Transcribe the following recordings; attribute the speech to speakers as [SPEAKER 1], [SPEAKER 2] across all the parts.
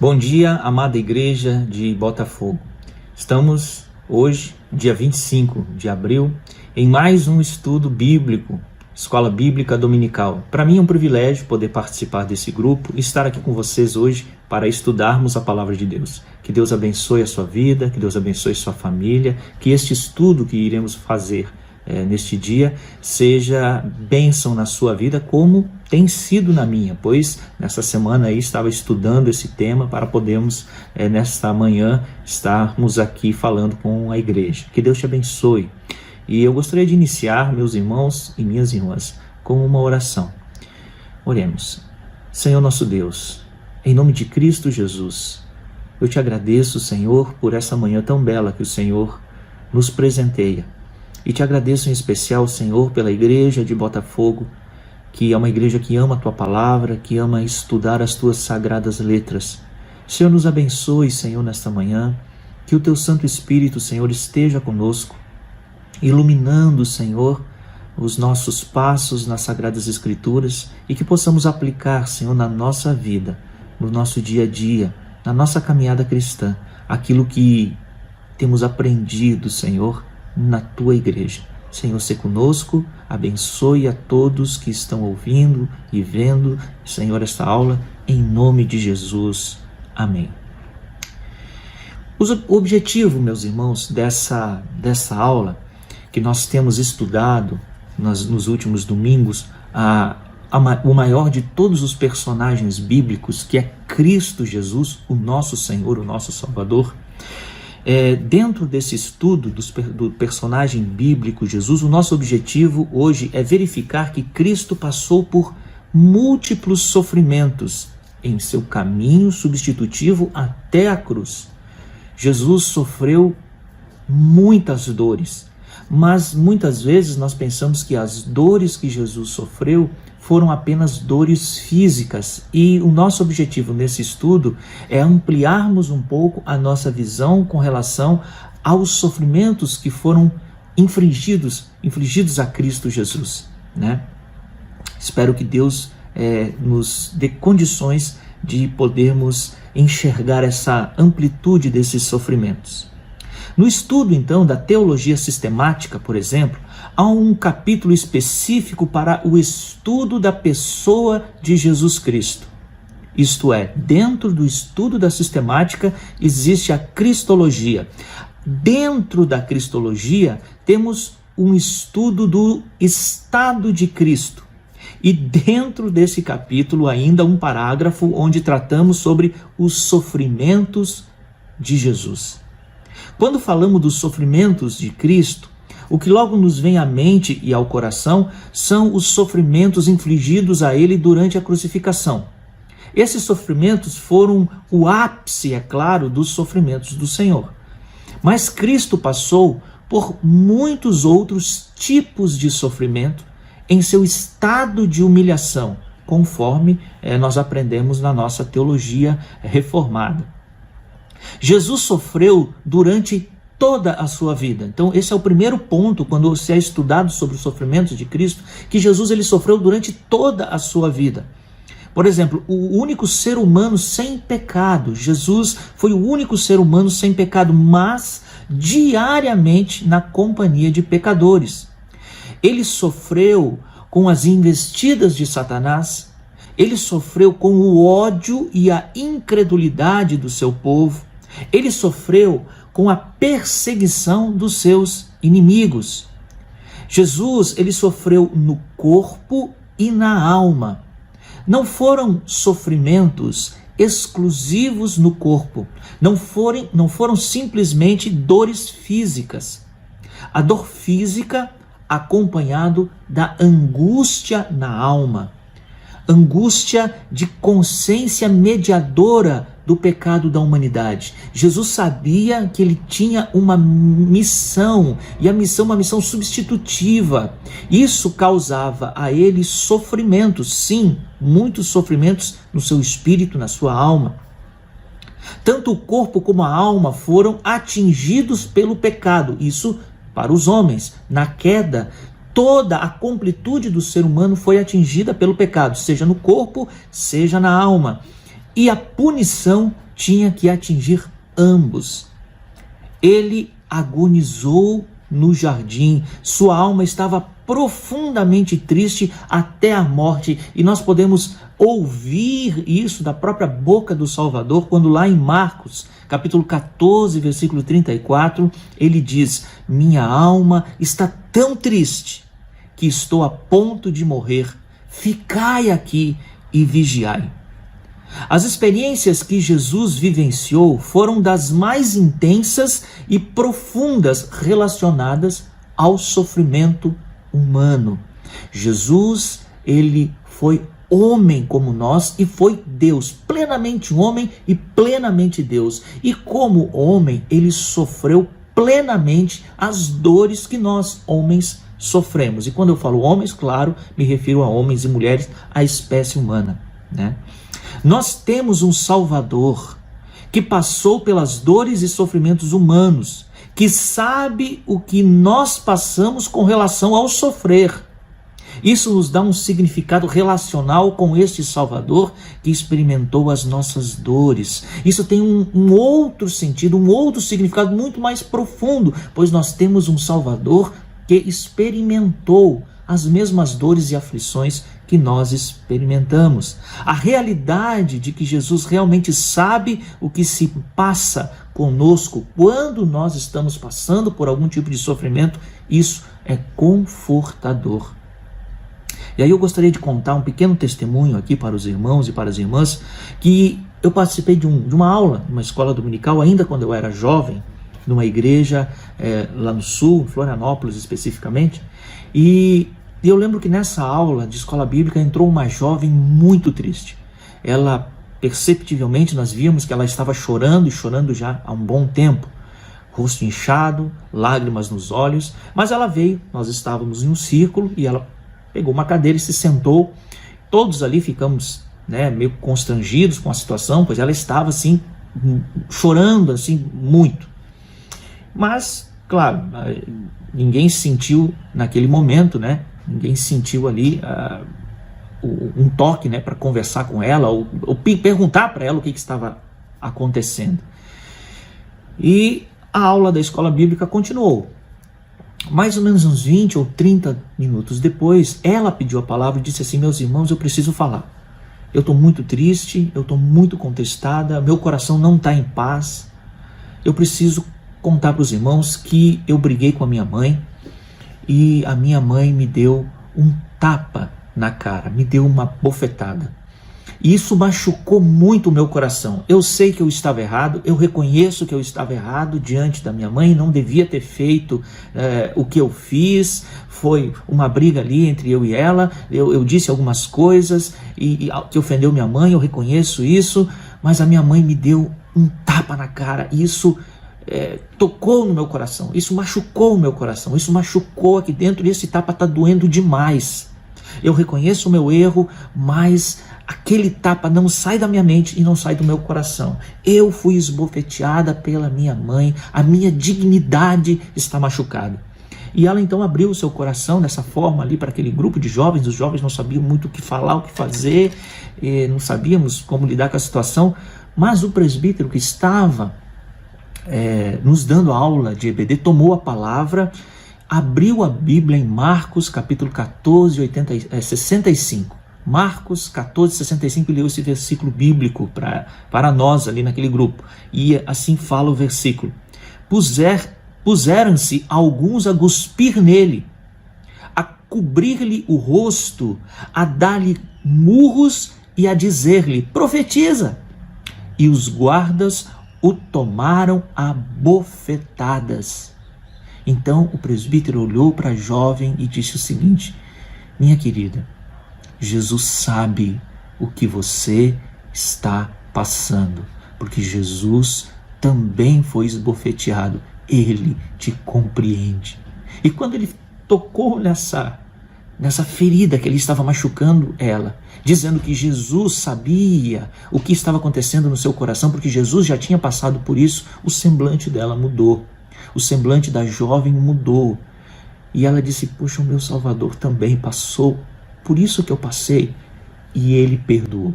[SPEAKER 1] Bom dia, amada igreja de Botafogo. Estamos hoje, dia 25 de abril, em mais um estudo bíblico, Escola Bíblica Dominical. Para mim é um privilégio poder participar desse grupo e estar aqui com vocês hoje para estudarmos a Palavra de Deus. Que Deus abençoe a sua vida, que Deus abençoe a sua família, que este estudo que iremos fazer neste dia seja bênção na sua vida, como tem sido na minha, pois nessa semana aí estava estudando esse tema para podermos nesta manhã estarmos aqui falando com a igreja. Que Deus te abençoe. E eu gostaria de iniciar, meus irmãos e minhas irmãs, com uma oração. Oremos. Senhor nosso Deus, em nome de Cristo Jesus, eu te agradeço, Senhor, por essa manhã tão bela que o Senhor nos presenteia. E te agradeço em especial, Senhor, pela igreja de Botafogo, que é uma igreja que ama a Tua Palavra, que ama estudar as Tuas sagradas letras. Senhor, nos abençoe, Senhor, nesta manhã, que o Teu Santo Espírito, Senhor, esteja conosco, iluminando, Senhor, os nossos passos nas Sagradas Escrituras e que possamos aplicar, Senhor, na nossa vida, no nosso dia a dia, na nossa caminhada cristã, aquilo que temos aprendido, Senhor, na Tua igreja. Senhor, se conosco, abençoe a todos que estão ouvindo e vendo, Senhor, esta aula, em nome de Jesus. Amém. O objetivo, meus irmãos, dessa aula que nós temos estudado nos últimos domingos, o maior de todos os personagens bíblicos, que é Cristo Jesus, o nosso Senhor, o nosso Salvador. Dentro desse estudo do personagem bíblico Jesus, o nosso objetivo hoje é verificar que Cristo passou por múltiplos sofrimentos em seu caminho substitutivo até a cruz. Jesus sofreu muitas dores, mas muitas vezes nós pensamos que as dores que Jesus sofreu foram apenas dores físicas, e o nosso objetivo nesse estudo é ampliarmos um pouco a nossa visão com relação aos sofrimentos que foram infligidos a Cristo Jesus, né? Espero que Deus nos dê condições de podermos enxergar essa amplitude desses sofrimentos. No estudo, então, da teologia sistemática, por exemplo, há um capítulo específico para o estudo da pessoa de Jesus Cristo. Isto é, dentro do estudo da sistemática existe a cristologia. Dentro da cristologia temos um estudo do estado de Cristo. E dentro desse capítulo ainda um parágrafo onde tratamos sobre os sofrimentos de Jesus. Quando falamos dos sofrimentos de Cristo, o que logo nos vem à mente e ao coração são os sofrimentos infligidos a ele durante a crucificação. Esses sofrimentos foram o ápice, é claro, dos sofrimentos do Senhor. Mas Cristo passou por muitos outros tipos de sofrimento em seu estado de humilhação, conforme nós aprendemos na nossa teologia reformada. Jesus sofreu durante toda a sua vida. Então esse é o primeiro ponto quando se é estudado sobre os sofrimentos de Cristo, que Jesus ele sofreu durante toda a sua vida. Por exemplo, o único ser humano sem pecado. Jesus foi o único ser humano sem pecado, mas diariamente na companhia de pecadores. Ele sofreu com as investidas de Satanás, ele sofreu com o ódio e a incredulidade do seu povo, ele sofreu com a perseguição dos seus inimigos. Jesus, ele sofreu no corpo e na alma. Não foram sofrimentos exclusivos no corpo, não foram simplesmente dores físicas. A dor física acompanhado da angústia na alma, angústia de consciência mediadora do pecado da humanidade. Jesus sabia que ele tinha uma missão, e a missão, uma missão substitutiva. Isso causava a ele sofrimentos, sim, muitos sofrimentos no seu espírito, na sua alma. Tanto o corpo como a alma foram atingidos pelo pecado, isso para os homens. Na queda, toda a completude do ser humano foi atingida pelo pecado, seja no corpo, seja na alma. E a punição tinha que atingir ambos. Ele agonizou no jardim, sua alma estava profundamente triste até a morte, e nós podemos ouvir isso da própria boca do Salvador, quando lá em Marcos, capítulo 14, versículo 34, ele diz: minha alma está tão triste que estou a ponto de morrer, ficai aqui e vigiai. As experiências que Jesus vivenciou foram das mais intensas e profundas relacionadas ao sofrimento humano. Jesus, ele foi homem como nós e foi Deus, plenamente homem e plenamente Deus. E como homem, ele sofreu plenamente as dores que nós, homens, sofremos. E quando eu falo homens, claro, me refiro a homens e mulheres, a espécie humana, né? Nós temos um Salvador que passou pelas dores e sofrimentos humanos, que sabe o que nós passamos com relação ao sofrer. Isso nos dá um significado relacional com este Salvador que experimentou as nossas dores. Isso tem um outro sentido, um outro significado muito mais profundo, pois nós temos um Salvador que experimentou as mesmas dores e aflições que nós experimentamos. A realidade de que Jesus realmente sabe o que se passa conosco quando nós estamos passando por algum tipo de sofrimento, isso é confortador. E aí eu gostaria de contar um pequeno testemunho aqui para os irmãos e para as irmãs, que eu participei de uma aula, numa escola dominical, ainda quando eu era jovem, numa igreja lá no sul, em Florianópolis especificamente, e eu lembro que nessa aula de escola bíblica entrou uma jovem muito triste. Ela, perceptivelmente, nós víamos que ela estava chorando, e chorando já há um bom tempo. Rosto inchado, lágrimas nos olhos, mas ela veio, nós estávamos em um círculo, e ela pegou uma cadeira e se sentou. Todos ali ficamos meio constrangidos com a situação, pois ela estava assim, chorando assim, muito. Mas, claro, ninguém sentiu naquele momento, ninguém sentiu ali um toque para conversar com ela ou perguntar para ela o que estava acontecendo. E a aula da escola bíblica continuou. Mais ou menos uns 20 ou 30 minutos depois, ela pediu a palavra e disse assim: meus irmãos, eu preciso falar. Eu estou muito triste, eu estou muito contestada, meu coração não está em paz. Eu preciso contar para os irmãos que eu briguei com a minha mãe e a minha mãe me deu um tapa na cara, me deu uma bofetada. E isso machucou muito o meu coração. Eu sei que eu estava errado, eu reconheço que eu estava errado diante da minha mãe, não devia ter feito o que eu fiz. Foi uma briga ali entre eu e ela, eu disse algumas coisas que ofendeu minha mãe, eu reconheço isso, mas a minha mãe me deu um tapa na cara, e isso tocou no meu coração, isso machucou o meu coração, isso machucou aqui dentro, e esse tapa está doendo demais. Eu reconheço o meu erro, mas aquele tapa não sai da minha mente e não sai do meu coração. Eu fui esbofeteada pela minha mãe, a minha dignidade está machucada. E ela então abriu o seu coração dessa forma ali para aquele grupo de jovens. Os jovens não sabiam muito o que falar, o que fazer, não sabíamos como lidar com a situação, mas o presbítero que estava nos dando a aula de EBD tomou a palavra, abriu a Bíblia em Marcos capítulo 14, 65. Marcos 14, 65, e leu esse versículo bíblico para nós ali naquele grupo. E assim fala o versículo: puseram-se alguns a cuspir nele, a cobrir-lhe o rosto, a dar-lhe murros e a dizer-lhe: profetiza. E os guardas o tomaram a bofetadas. Então o presbítero olhou para a jovem e disse o seguinte: minha querida, Jesus sabe o que você está passando, porque Jesus também foi esbofeteado, ele te compreende. E quando ele tocou nessa ferida que ele estava machucando ela, dizendo que Jesus sabia o que estava acontecendo no seu coração, porque Jesus já tinha passado por isso, o semblante dela mudou. O semblante da jovem mudou. E ela disse: puxa, o meu Salvador também passou por isso que eu passei, e ele perdoou.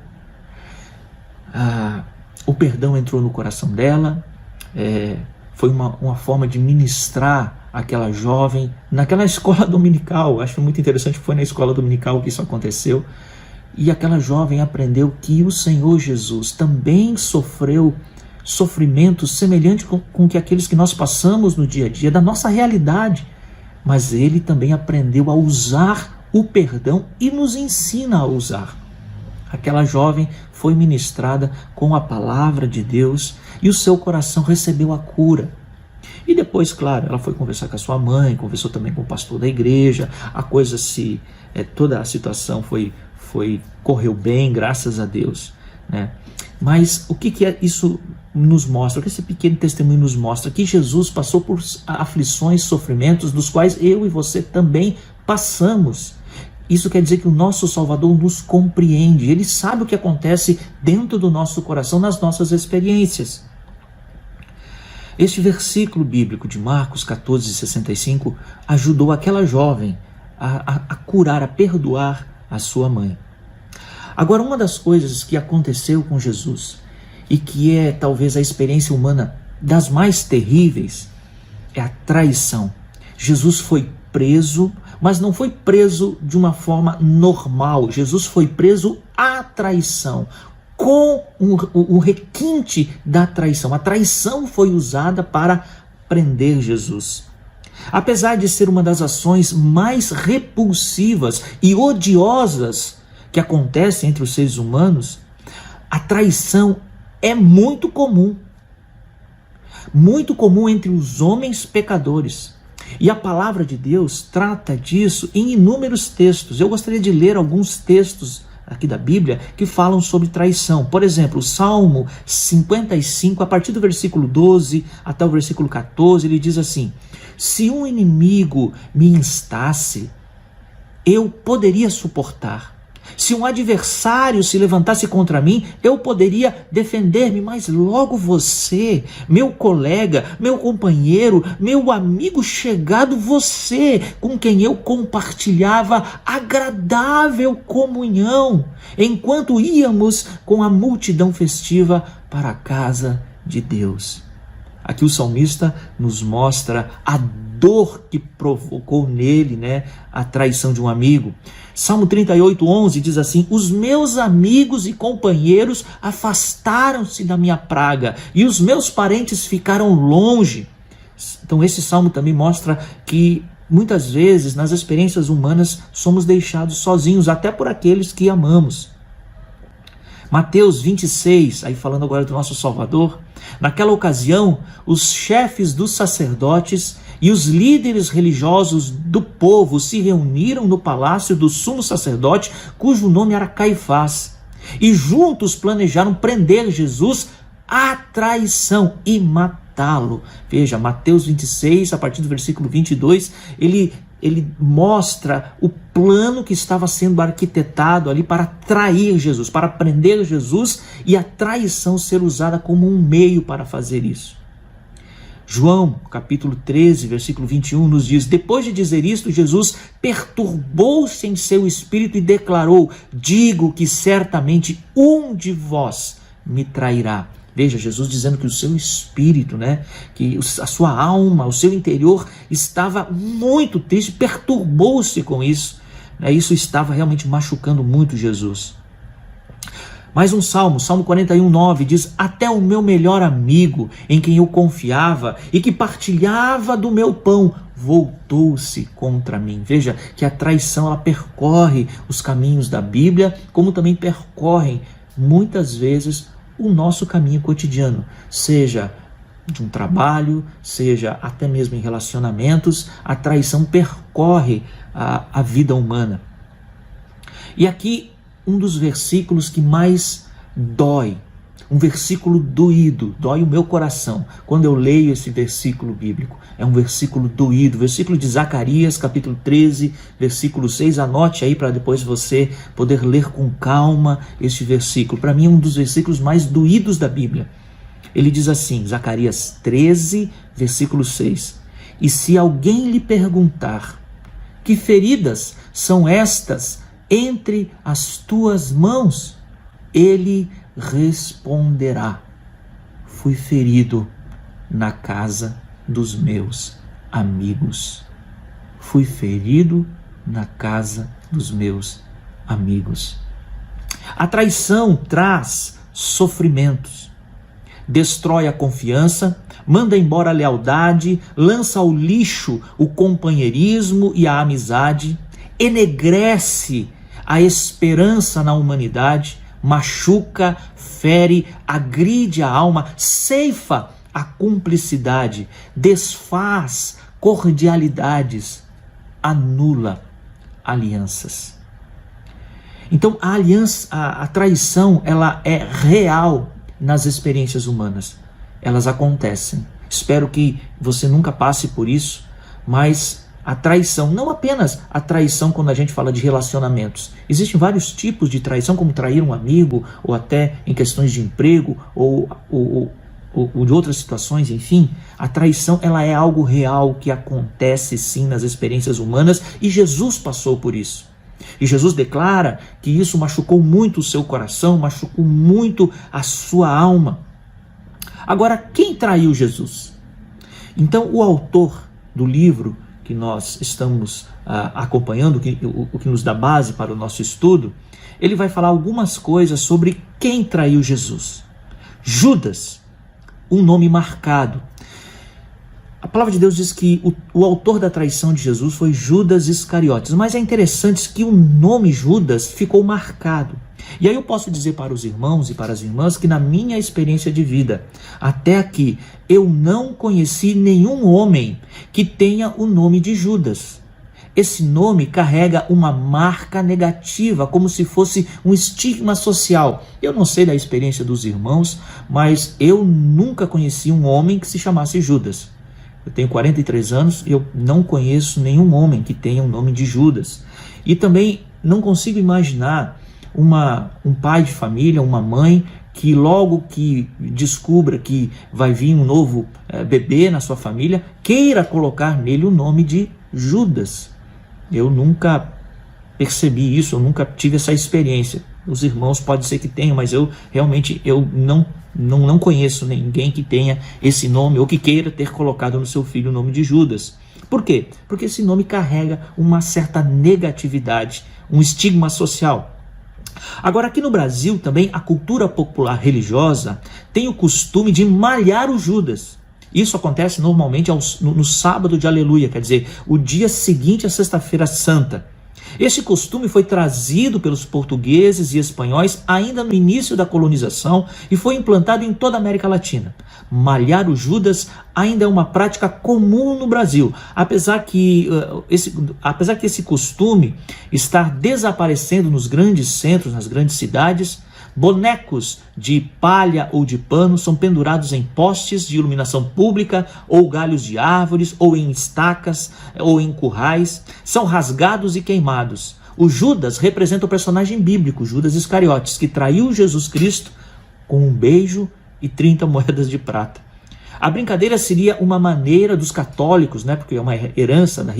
[SPEAKER 1] o perdão entrou no coração dela, foi uma forma de ministrar aquela jovem naquela escola dominical. Acho muito interessante que foi na escola dominical que isso aconteceu. E aquela jovem aprendeu que o Senhor Jesus também sofreu sofrimentos semelhantes com que aqueles que nós passamos no dia a dia, da nossa realidade. Mas ele também aprendeu a usar o perdão e nos ensina a usar. Aquela jovem foi ministrada com a palavra de Deus e o seu coração recebeu a cura. E depois, claro, ela foi conversar com a sua mãe, conversou também com o pastor da igreja, toda a situação correu bem, graças a Deus, né? Mas o que isso nos mostra? O que esse pequeno testemunho nos mostra? Que Jesus passou por aflições, sofrimentos, dos quais eu e você também passamos. Isso quer dizer que o nosso Salvador nos compreende, ele sabe o que acontece dentro do nosso coração, nas nossas experiências. Este versículo bíblico de Marcos 14:65 ajudou aquela jovem a curar, a perdoar a sua mãe. Agora, uma das coisas que aconteceu com Jesus e que é talvez a experiência humana das mais terríveis é a traição. Jesus foi preso, mas não foi preso de uma forma normal. Jesus foi preso à traição, com o requinte da traição. A traição foi usada para prender Jesus. Apesar de ser uma das ações mais repulsivas e odiosas que acontecem entre os seres humanos, a traição é muito comum entre os homens pecadores. E a palavra de Deus trata disso em inúmeros textos. Eu gostaria de ler alguns textos aqui da Bíblia que falam sobre traição. Por exemplo, o Salmo 55, a partir do versículo 12 até o versículo 14, ele diz assim: se um inimigo me instasse, eu poderia suportar. Se um adversário se levantasse contra mim, eu poderia defender-me, mas logo você, meu colega, meu companheiro, meu amigo chegado, você, com quem eu compartilhava agradável comunhão, enquanto íamos com a multidão festiva para a casa de Deus. Aqui o salmista nos mostra a dor que provocou nele, a traição de um amigo. Salmo 38:11 diz assim: os meus amigos e companheiros afastaram-se da minha praga e os meus parentes ficaram longe. Então esse salmo também mostra que muitas vezes nas experiências humanas somos deixados sozinhos, até por aqueles que amamos. Mateus 26, aí falando agora do nosso Salvador, naquela ocasião os chefes dos sacerdotes e os líderes religiosos do povo se reuniram no palácio do sumo sacerdote, cujo nome era Caifás, e juntos planejaram prender Jesus à traição e matá-lo. Veja, Mateus 26, a partir do versículo 22, ele mostra o plano que estava sendo arquitetado ali para trair Jesus, para prender Jesus, e a traição ser usada como um meio para fazer isso. João, capítulo 13, versículo 21, nos diz: depois de dizer isto, Jesus perturbou-se em seu espírito e declarou: digo que certamente um de vós me trairá. Veja, Jesus dizendo que o seu espírito, que a sua alma, o seu interior estava muito triste, perturbou-se com isso. Isso estava realmente machucando muito Jesus. Mais um salmo, Salmo 41:9 diz: até o meu melhor amigo, em quem eu confiava e que partilhava do meu pão, voltou-se contra mim. Veja que a traição ela percorre os caminhos da Bíblia, como também percorrem muitas vezes o nosso caminho cotidiano, seja de um trabalho, seja até mesmo em relacionamentos. A traição percorre a vida humana. E aqui um dos versículos que mais dói, um versículo doído, dói o meu coração quando eu leio esse versículo bíblico. É um versículo doído, versículo de Zacarias, capítulo 13, versículo 6. Anote aí para depois você poder ler com calma este versículo. Para mim é um dos versículos mais doídos da Bíblia. Ele diz assim, Zacarias 13, versículo 6: e se alguém lhe perguntar: que feridas são estas entre as tuas mãos? Ele responderá: fui ferido na casa dos meus amigos. Fui ferido na casa dos meus amigos. A traição traz sofrimentos, destrói a confiança, manda embora a lealdade, lança ao lixo o companheirismo e a amizade, enegrece a esperança na humanidade, machuca, fere, agride a alma, ceifa a cumplicidade, desfaz cordialidades, anula alianças. Então a traição, ela é real nas experiências humanas. Elas acontecem. Espero que você nunca passe por isso, mas a traição, não apenas a traição quando a gente fala de relacionamentos. Existem vários tipos de traição, como trair um amigo, ou até em questões de emprego, ou de outras situações, enfim. A traição, ela é algo real que acontece sim nas experiências humanas, e Jesus passou por isso. E Jesus declara que isso machucou muito o seu coração, machucou muito a sua alma. Agora, quem traiu Jesus? Então, o autor do livro que nós estamos acompanhando, o que nos dá base para o nosso estudo, ele vai falar algumas coisas sobre quem traiu Jesus. Judas, um nome marcado. A palavra de Deus diz que o autor da traição de Jesus foi Judas Iscariotes, mas é interessante que o nome Judas ficou marcado. E aí eu posso dizer para os irmãos e para as irmãs que na minha experiência de vida, até aqui, eu não conheci nenhum homem que tenha o nome de Judas. Esse nome carrega uma marca negativa, como se fosse um estigma social. Eu não sei da experiência dos irmãos, mas eu nunca conheci um homem que se chamasse Judas. Eu tenho 43 anos e eu não conheço nenhum homem que tenha o nome de Judas. E também não consigo imaginar um pai de família, uma mãe, que logo que descubra que vai vir um novo bebê na sua família, queira colocar nele o nome de Judas. Eu nunca percebi isso, eu nunca tive essa experiência. Os irmãos pode ser que tenham, mas eu realmente não conheço ninguém que tenha esse nome ou que queira ter colocado no seu filho o nome de Judas. Por quê? Porque esse nome carrega uma certa negatividade, um estigma social. Agora, aqui no Brasil também a cultura popular religiosa tem o costume de malhar o Judas. Isso acontece normalmente no sábado de Aleluia, quer dizer, o dia seguinte à Sexta-feira Santa. Este costume foi trazido pelos portugueses e espanhóis ainda no início da colonização e foi implantado em toda a América Latina. Malhar o Judas ainda é uma prática comum no Brasil, apesar que esse costume está desaparecendo nos grandes centros, nas grandes cidades. Bonecos de palha ou de pano são pendurados em postes de iluminação pública, ou galhos de árvores, ou em estacas, ou em currais. São rasgados e queimados. O Judas representa o personagem bíblico, Judas Iscariotes, que traiu Jesus Cristo com um beijo e 30 moedas de prata. A brincadeira seria uma maneira dos católicos, porque é uma herança da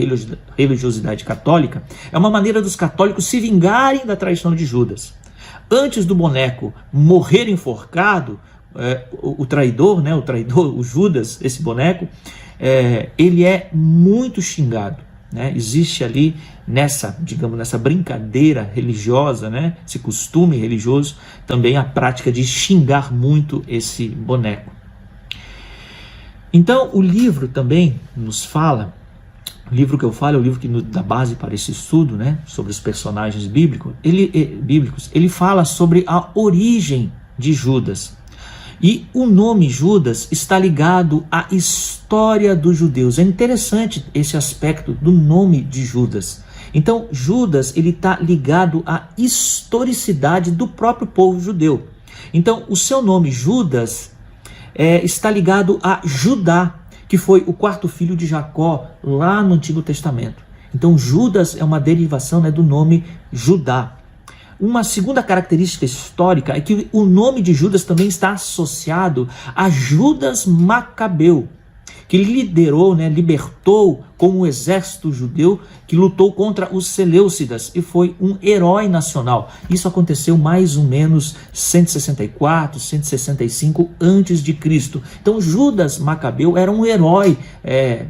[SPEAKER 1] religiosidade católica, é uma maneira dos católicos se vingarem da traição de Judas. Antes do boneco morrer enforcado, o traidor, o Judas, esse boneco, ele é muito xingado. Existe ali nessa brincadeira religiosa, esse costume religioso, também a prática de xingar muito esse boneco. Então o livro também nos fala, o livro que eu falo é o livro que nos dá base para esse estudo, sobre os personagens bíblicos. Ele fala sobre a origem de Judas. E o nome Judas está ligado à história dos judeus. É interessante esse aspecto do nome de Judas. Então, Judas ele está ligado à historicidade do próprio povo judeu. Então, o seu nome Judas está ligado a Judá, que foi o quarto filho de Jacó lá no Antigo Testamento. Então Judas é uma derivação do nome Judá. Uma segunda característica histórica é que o nome de Judas também está associado a Judas Macabeu, que liderou, libertou como o exército judeu que lutou contra os Seleucidas e foi um herói nacional. Isso aconteceu mais ou menos 164, 165 antes de Cristo. Então Judas Macabeu era um herói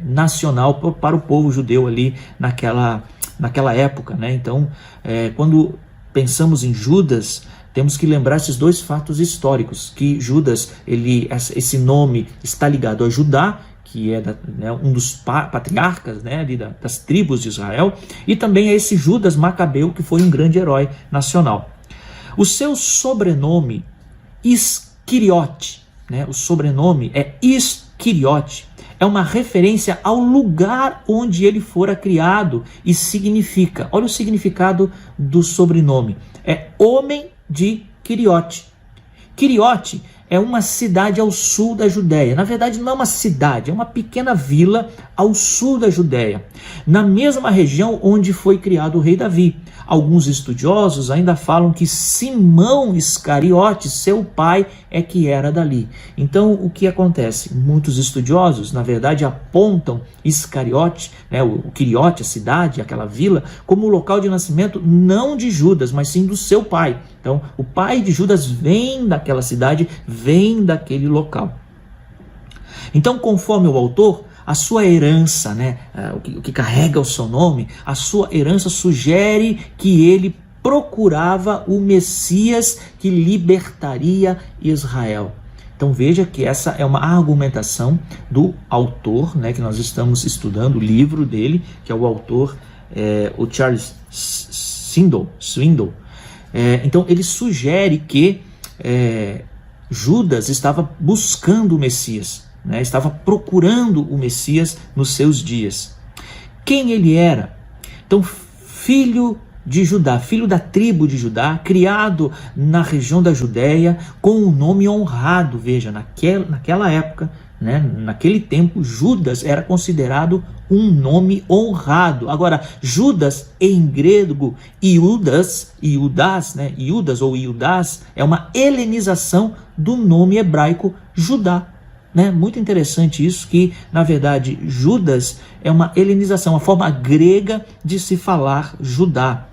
[SPEAKER 1] nacional para o povo judeu ali naquela época, né? Então, quando pensamos em Judas, temos que lembrar esses dois fatos históricos, que Judas, esse nome está ligado a Judá, que é um dos patriarcas, ali das tribos de Israel, e também a esse Judas Macabeu, que foi um grande herói nacional. O seu sobrenome, Iscariote, o sobrenome é Iscariote, é uma referência ao lugar onde ele fora criado e significa, olha o significado do sobrenome, é homem de Quiriote. Quiriote é uma cidade ao sul da Judéia. Na verdade, não é uma cidade, é uma pequena vila ao sul da Judéia, na mesma região onde foi criado o rei Davi. Alguns estudiosos ainda falam que Simão Iscariote, seu pai, é que era dali. Então, o que acontece? Muitos estudiosos, na verdade, apontam Iscariote, o Quiriote, a cidade, aquela vila, como o local de nascimento não de Judas, mas sim do seu pai. Então, o pai de Judas vem daquela cidade, vem daquele local. Então, conforme o autor, a sua herança, o que carrega o seu nome, a sua herança sugere que ele procurava o Messias que libertaria Israel. Então veja que essa é uma argumentação do autor, que nós estamos estudando, o livro dele, que é o autor, o Charles Swindoll. Então ele sugere que Judas estava buscando o Messias, estava procurando o Messias nos seus dias. Quem ele era? Então, filho de Judá, filho da tribo de Judá, criado na região da Judéia, com um nome honrado. Veja, naquela época, naquele tempo, Judas era considerado um nome honrado. Agora, Judas em grego, Iudas ou Iudas, é uma helenização do nome hebraico Judá. Muito interessante isso, que na verdade Judas é uma helenização, uma forma grega de se falar Judá.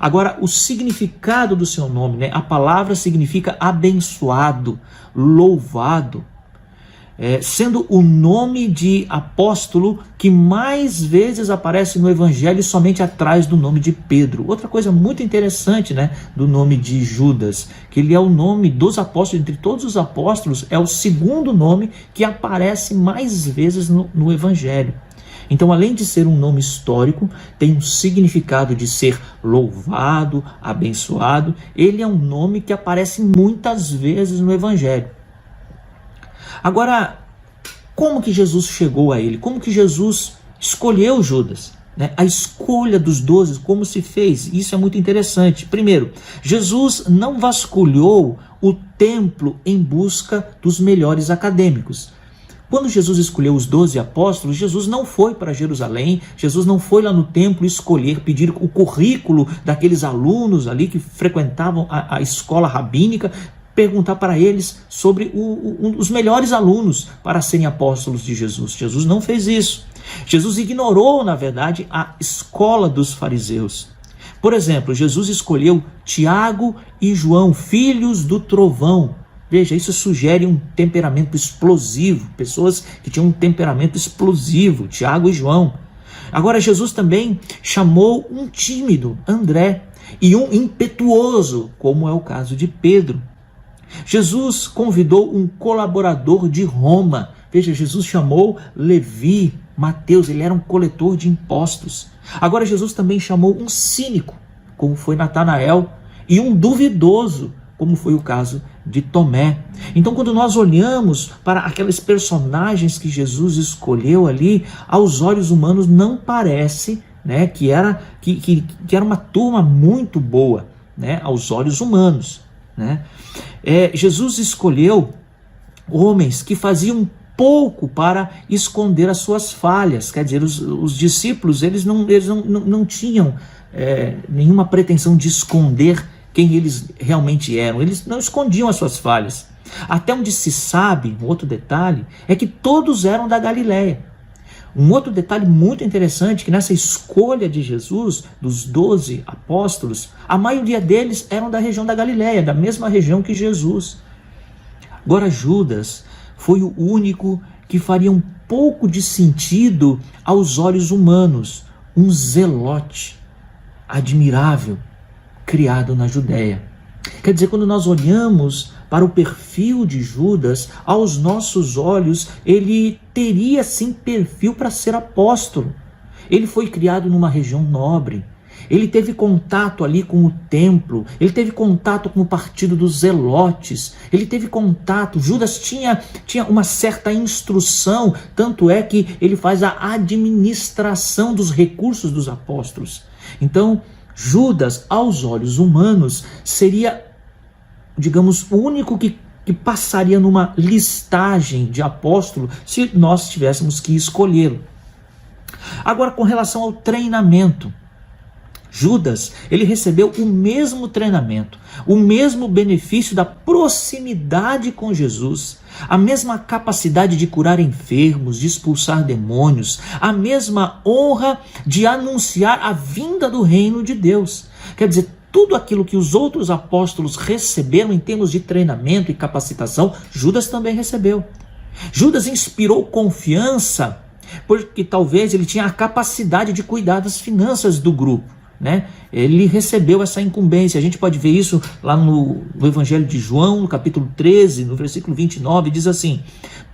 [SPEAKER 1] Agora, o significado do seu nome, a palavra significa abençoado, louvado, sendo o nome de apóstolo que mais vezes aparece no Evangelho somente atrás do nome de Pedro. Outra coisa muito interessante, do nome de Judas, que ele é o nome dos apóstolos, entre todos os apóstolos, é o segundo nome que aparece mais vezes no Evangelho. Então, além de ser um nome histórico, tem um significado de ser louvado, abençoado. Ele é um nome que aparece muitas vezes no Evangelho. Agora, como que Jesus chegou a ele? Como que Jesus escolheu Judas? A escolha dos 12, como se fez? Isso é muito interessante. Primeiro, Jesus não vasculhou o templo em busca dos melhores acadêmicos. Quando Jesus escolheu os 12 apóstolos, Jesus não foi para Jerusalém, Jesus não foi lá no templo escolher, pedir o currículo daqueles alunos ali que frequentavam a escola rabínica, perguntar para eles sobre os melhores alunos para serem apóstolos de Jesus. Jesus não fez isso. Jesus ignorou, na verdade, a escola dos fariseus. Por exemplo, Jesus escolheu Tiago e João, filhos do trovão. Veja, isso sugere um temperamento explosivo, pessoas que tinham um temperamento explosivo, Tiago e João. Agora, Jesus também chamou um tímido, André, e um impetuoso, como é o caso de Pedro. Jesus convidou um colaborador de Roma. Veja, Jesus chamou Levi, Mateus, ele era um coletor de impostos. Agora Jesus também chamou um cínico, como foi Natanael, e um duvidoso, como foi o caso de Tomé. Então, quando nós olhamos para aqueles personagens que Jesus escolheu ali, aos olhos humanos não parece, que era uma turma muito boa, aos olhos humanos. Jesus escolheu homens que faziam pouco para esconder as suas falhas. Quer dizer, os discípulos eles não tinham nenhuma pretensão de esconder quem eles realmente eram. Eles não escondiam as suas falhas. Até onde se sabe, um outro detalhe, é que todos eram da Galileia. Um outro detalhe muito interessante, que nessa escolha de Jesus, dos 12 apóstolos, a maioria deles eram da região da Galileia, da mesma região que Jesus. Agora Judas foi o único que faria um pouco de sentido aos olhos humanos, um zelote admirável, criado na Judéia. Quer dizer, quando nós olhamos para o perfil de Judas, aos nossos olhos, ele teria sim perfil para ser apóstolo. Ele foi criado numa região nobre, ele teve contato ali com o templo, ele teve contato com o partido dos zelotes, ele teve contato, Judas tinha uma certa instrução, tanto é que ele faz a administração dos recursos dos apóstolos. Então, Judas, aos olhos humanos, seria, digamos, o único que passaria numa listagem de apóstolo se nós tivéssemos que escolhê-lo. Agora, com relação ao treinamento, Judas, ele recebeu o mesmo treinamento, o mesmo benefício da proximidade com Jesus, a mesma capacidade de curar enfermos, de expulsar demônios, a mesma honra de anunciar a vinda do reino de Deus. Quer dizer, tudo aquilo que os outros apóstolos receberam em termos de treinamento e capacitação, Judas também recebeu. Judas inspirou confiança porque talvez ele tinha a capacidade de cuidar das finanças do grupo. Ele recebeu essa incumbência. A gente pode ver isso lá no Evangelho de João, no capítulo 13, no versículo 29, diz assim: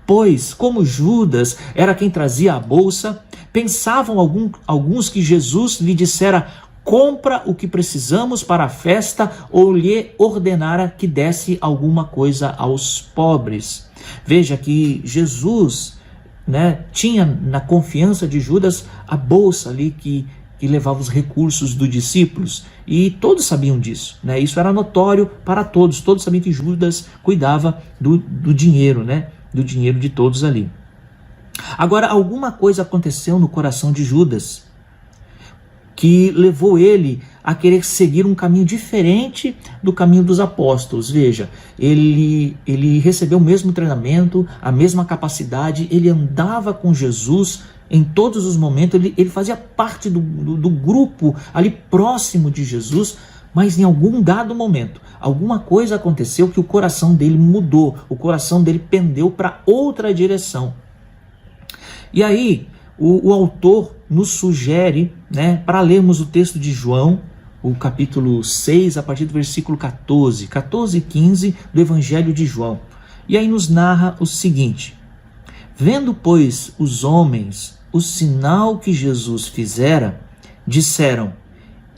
[SPEAKER 1] pois, como Judas era quem trazia a bolsa, pensavam alguns que Jesus lhe dissera: compra o que precisamos para a festa, ou lhe ordenara que desse alguma coisa aos pobres. Veja que Jesus, tinha na confiança de Judas a bolsa ali que levava os recursos dos discípulos, e todos sabiam disso, Isso era notório para todos sabiam que Judas cuidava do dinheiro, do dinheiro de todos ali. Agora, alguma coisa aconteceu no coração de Judas, que levou ele a querer seguir um caminho diferente do caminho dos apóstolos. Veja, ele recebeu o mesmo treinamento, a mesma capacidade, ele andava com Jesus em todos os momentos, ele fazia parte do grupo ali próximo de Jesus, mas em algum dado momento, alguma coisa aconteceu que o coração dele mudou, o coração dele pendeu para outra direção. E aí, o autor nos sugere, para lermos o texto de João, o capítulo 6, a partir do versículo 14 e 15 do Evangelho de João. E aí nos narra o seguinte: vendo, pois, os homens o sinal que Jesus fizera, disseram: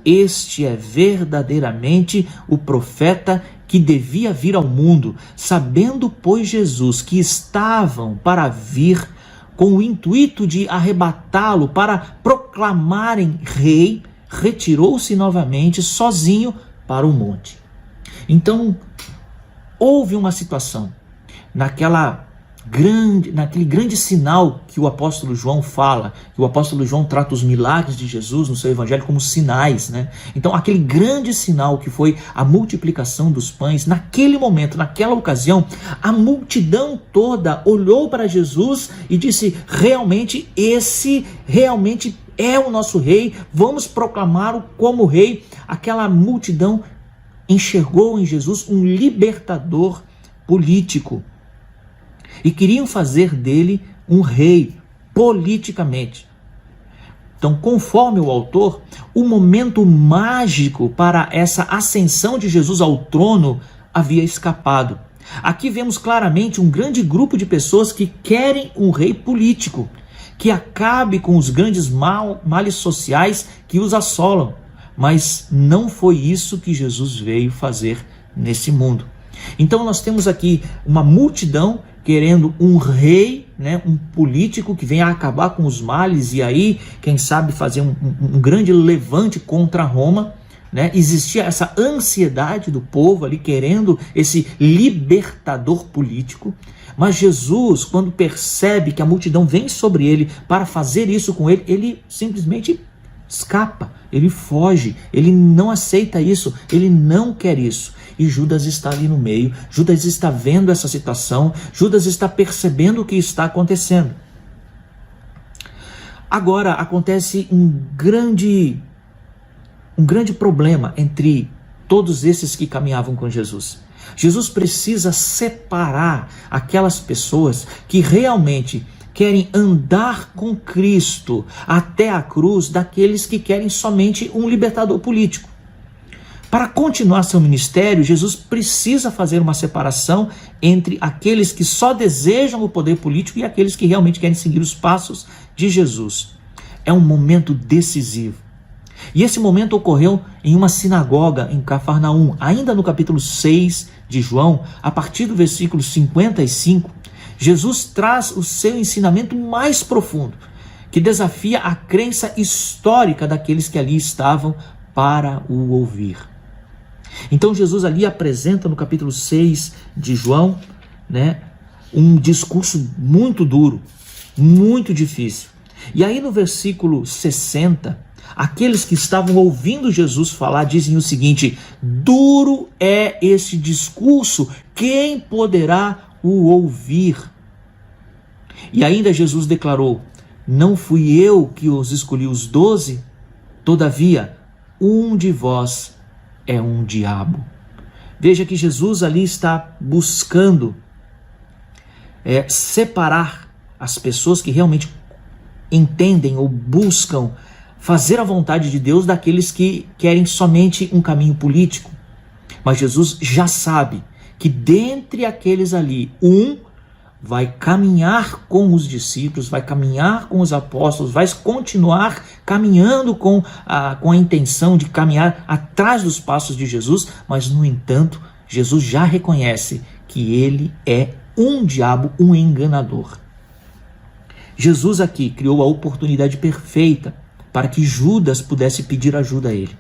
[SPEAKER 1] este é verdadeiramente o profeta que devia vir ao mundo. Sabendo, pois, Jesus que estavam para vir, com o intuito de arrebatá-lo para proclamarem rei, retirou-se novamente sozinho para o monte. Então, houve uma situação, naquele grande sinal que o apóstolo João fala, que o apóstolo João trata os milagres de Jesus no seu evangelho como sinais, Então, aquele grande sinal que foi a multiplicação dos pães, naquele momento, naquela ocasião, a multidão toda olhou para Jesus e disse: esse realmente é o nosso rei, vamos proclamá-lo como rei. Aquela multidão enxergou em Jesus um libertador político e queriam fazer dele um rei politicamente. Então, conforme o autor, o momento mágico para essa ascensão de Jesus ao trono havia escapado. Aqui vemos claramente um grande grupo de pessoas que querem um rei político, que acabe com os grandes males sociais que os assolam. Mas não foi isso que Jesus veio fazer nesse mundo. Então nós temos aqui uma multidão querendo um rei, um político que venha acabar com os males e aí, quem sabe, fazer um grande levante contra Roma. Existia essa ansiedade do povo ali querendo esse libertador político. Mas Jesus, quando percebe que a multidão vem sobre ele para fazer isso com ele, ele simplesmente escapa, ele foge, ele não aceita isso, ele não quer isso. E Judas está ali no meio, Judas está vendo essa situação, Judas está percebendo o que está acontecendo. Agora acontece um grande problema entre todos esses que caminhavam com Jesus. Jesus precisa separar aquelas pessoas que realmente querem andar com Cristo até a cruz daqueles que querem somente um libertador político. Para continuar seu ministério, Jesus precisa fazer uma separação entre aqueles que só desejam o poder político e aqueles que realmente querem seguir os passos de Jesus. É um momento decisivo. E esse momento ocorreu em uma sinagoga em Cafarnaum, ainda no capítulo 6 de João, a partir do versículo 55, Jesus traz o seu ensinamento mais profundo, que desafia a crença histórica daqueles que ali estavam para o ouvir. Então Jesus ali apresenta no capítulo 6 de João, um discurso muito duro, muito difícil. E aí no versículo 60, aqueles que estavam ouvindo Jesus falar dizem o seguinte: duro é esse discurso, quem poderá o ouvir? E ainda Jesus declarou: não fui eu que os escolhi os 12? Todavia, um de vós é um diabo. Veja que Jesus ali está buscando separar as pessoas que realmente entendem ou buscam fazer a vontade de Deus daqueles que querem somente um caminho político. Mas Jesus já sabe que dentre aqueles ali, um vai caminhar com os discípulos, vai caminhar com os apóstolos, vai continuar caminhando com a intenção de caminhar atrás dos passos de Jesus, mas no entanto, Jesus já reconhece que ele é um diabo, um enganador. Jesus aqui criou a oportunidade perfeita para que Judas pudesse pedir ajuda a ele,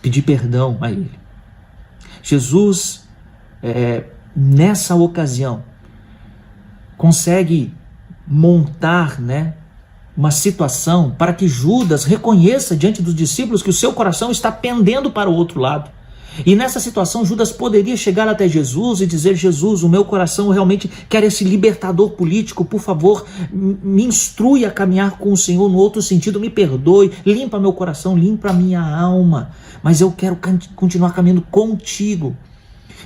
[SPEAKER 1] pedir perdão a ele. Jesus, nessa ocasião, consegue montar uma situação para que Judas reconheça diante dos discípulos que o seu coração está pendendo para o outro lado. E nessa situação Judas poderia chegar até Jesus e dizer: Jesus, o meu coração realmente quer esse libertador político, por favor, me instrui a caminhar com o Senhor no outro sentido, me perdoe, limpa meu coração, limpa a minha alma, mas eu quero continuar caminhando contigo.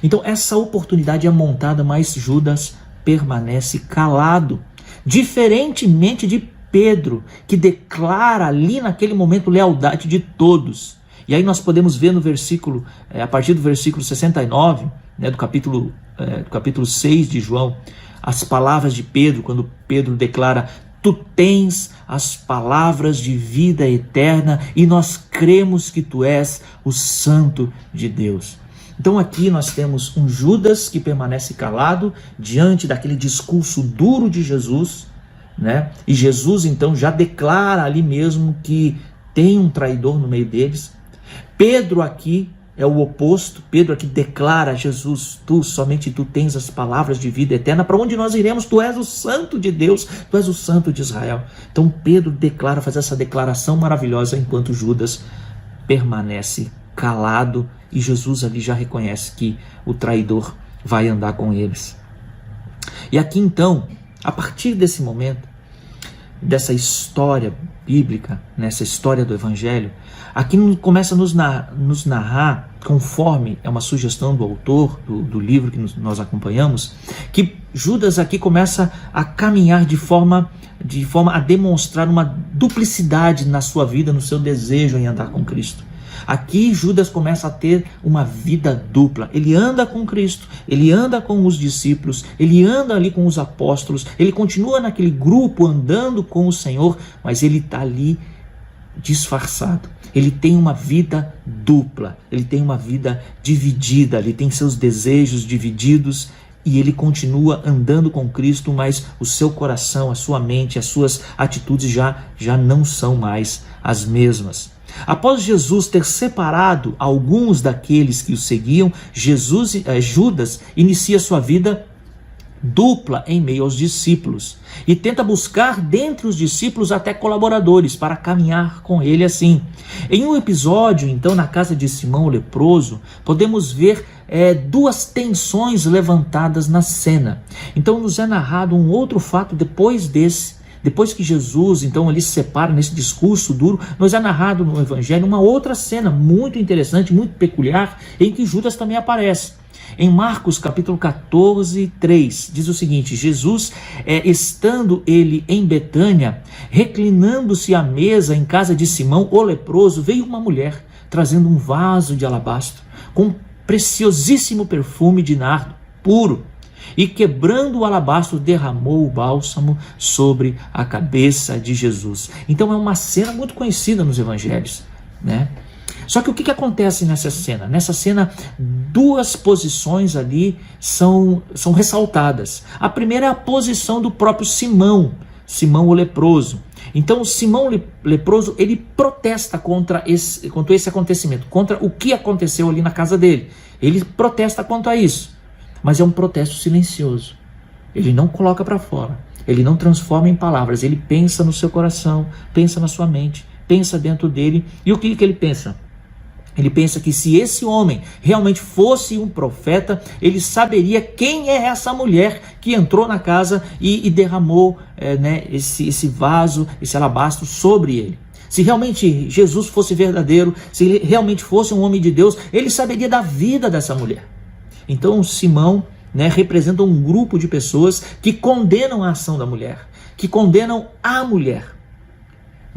[SPEAKER 1] Então essa oportunidade é montada, mas Judas permanece calado, diferentemente de Pedro, que declara ali naquele momento lealdade de todos. E aí nós podemos ver no versículo, a partir do versículo 69, do capítulo 6 de João, as palavras de Pedro, quando Pedro declara: tu tens as palavras de vida eterna e nós cremos que tu és o Santo de Deus. Então aqui nós temos um Judas que permanece calado diante daquele discurso duro de Jesus, e Jesus então já declara ali mesmo que tem um traidor no meio deles. Pedro aqui é o oposto. Pedro aqui declara a Jesus: somente tu tens as palavras de vida eterna, para onde nós iremos? Tu és o Santo de Deus, tu és o Santo de Israel. Então Pedro faz essa declaração maravilhosa, enquanto Judas permanece calado, e Jesus ali já reconhece que o traidor vai andar com eles. E aqui então, a partir desse momento, dessa história bíblica, nessa história do Evangelho, aqui começa a nos narrar, conforme é uma sugestão do autor do livro que nós acompanhamos, que Judas aqui começa a caminhar de forma a demonstrar uma duplicidade na sua vida, no seu desejo em andar com Cristo. Aqui Judas começa a ter uma vida dupla. Ele anda com Cristo, ele anda com os discípulos, ele anda ali com os apóstolos, ele continua naquele grupo andando com o Senhor, mas ele está ali disfarçado. Ele tem uma vida dupla, ele tem uma vida dividida, ele tem seus desejos divididos e ele continua andando com Cristo, mas o seu coração, a sua mente, as suas atitudes já não são mais as mesmas. Após Jesus ter separado alguns daqueles que o seguiam, Judas inicia sua vida dupla em meio aos discípulos e tenta buscar dentre os discípulos até colaboradores para caminhar com ele assim. Em um episódio, então, na casa de Simão o leproso, podemos ver duas tensões levantadas na cena. Então nos é narrado um outro fato depois que Jesus, então, ali se separa nesse discurso duro, nos é narrado no Evangelho uma outra cena muito interessante, muito peculiar, em que Judas também aparece. Em Marcos capítulo 14, 3, diz o seguinte: Jesus, estando ele em Betânia, reclinando-se à mesa em casa de Simão o leproso, veio uma mulher trazendo um vaso de alabastro com preciosíssimo perfume de nardo puro, e quebrando o alabastro derramou o bálsamo sobre a cabeça de Jesus. Então é uma cena muito conhecida nos evangelhos, né? Só que o que acontece nessa cena? Nessa cena, duas posições ali são ressaltadas. A primeira é a posição do próprio Simão o leproso. Então Simão leproso, ele protesta contra esse acontecimento, contra o que aconteceu ali na casa dele. Ele protesta quanto a isso, mas é um protesto silencioso. Ele não coloca para fora, ele não transforma em palavras, ele pensa no seu coração, pensa na sua mente, pensa dentro dele. E o que ele pensa? Ele pensa que se esse homem realmente fosse um profeta, ele saberia quem é essa mulher que entrou na casa e derramou esse vaso, esse alabastro sobre ele. Se realmente Jesus fosse verdadeiro, se ele realmente fosse um homem de Deus, ele saberia da vida dessa mulher. Então Simão representa um grupo de pessoas que condenam a ação da mulher, que condenam a mulher.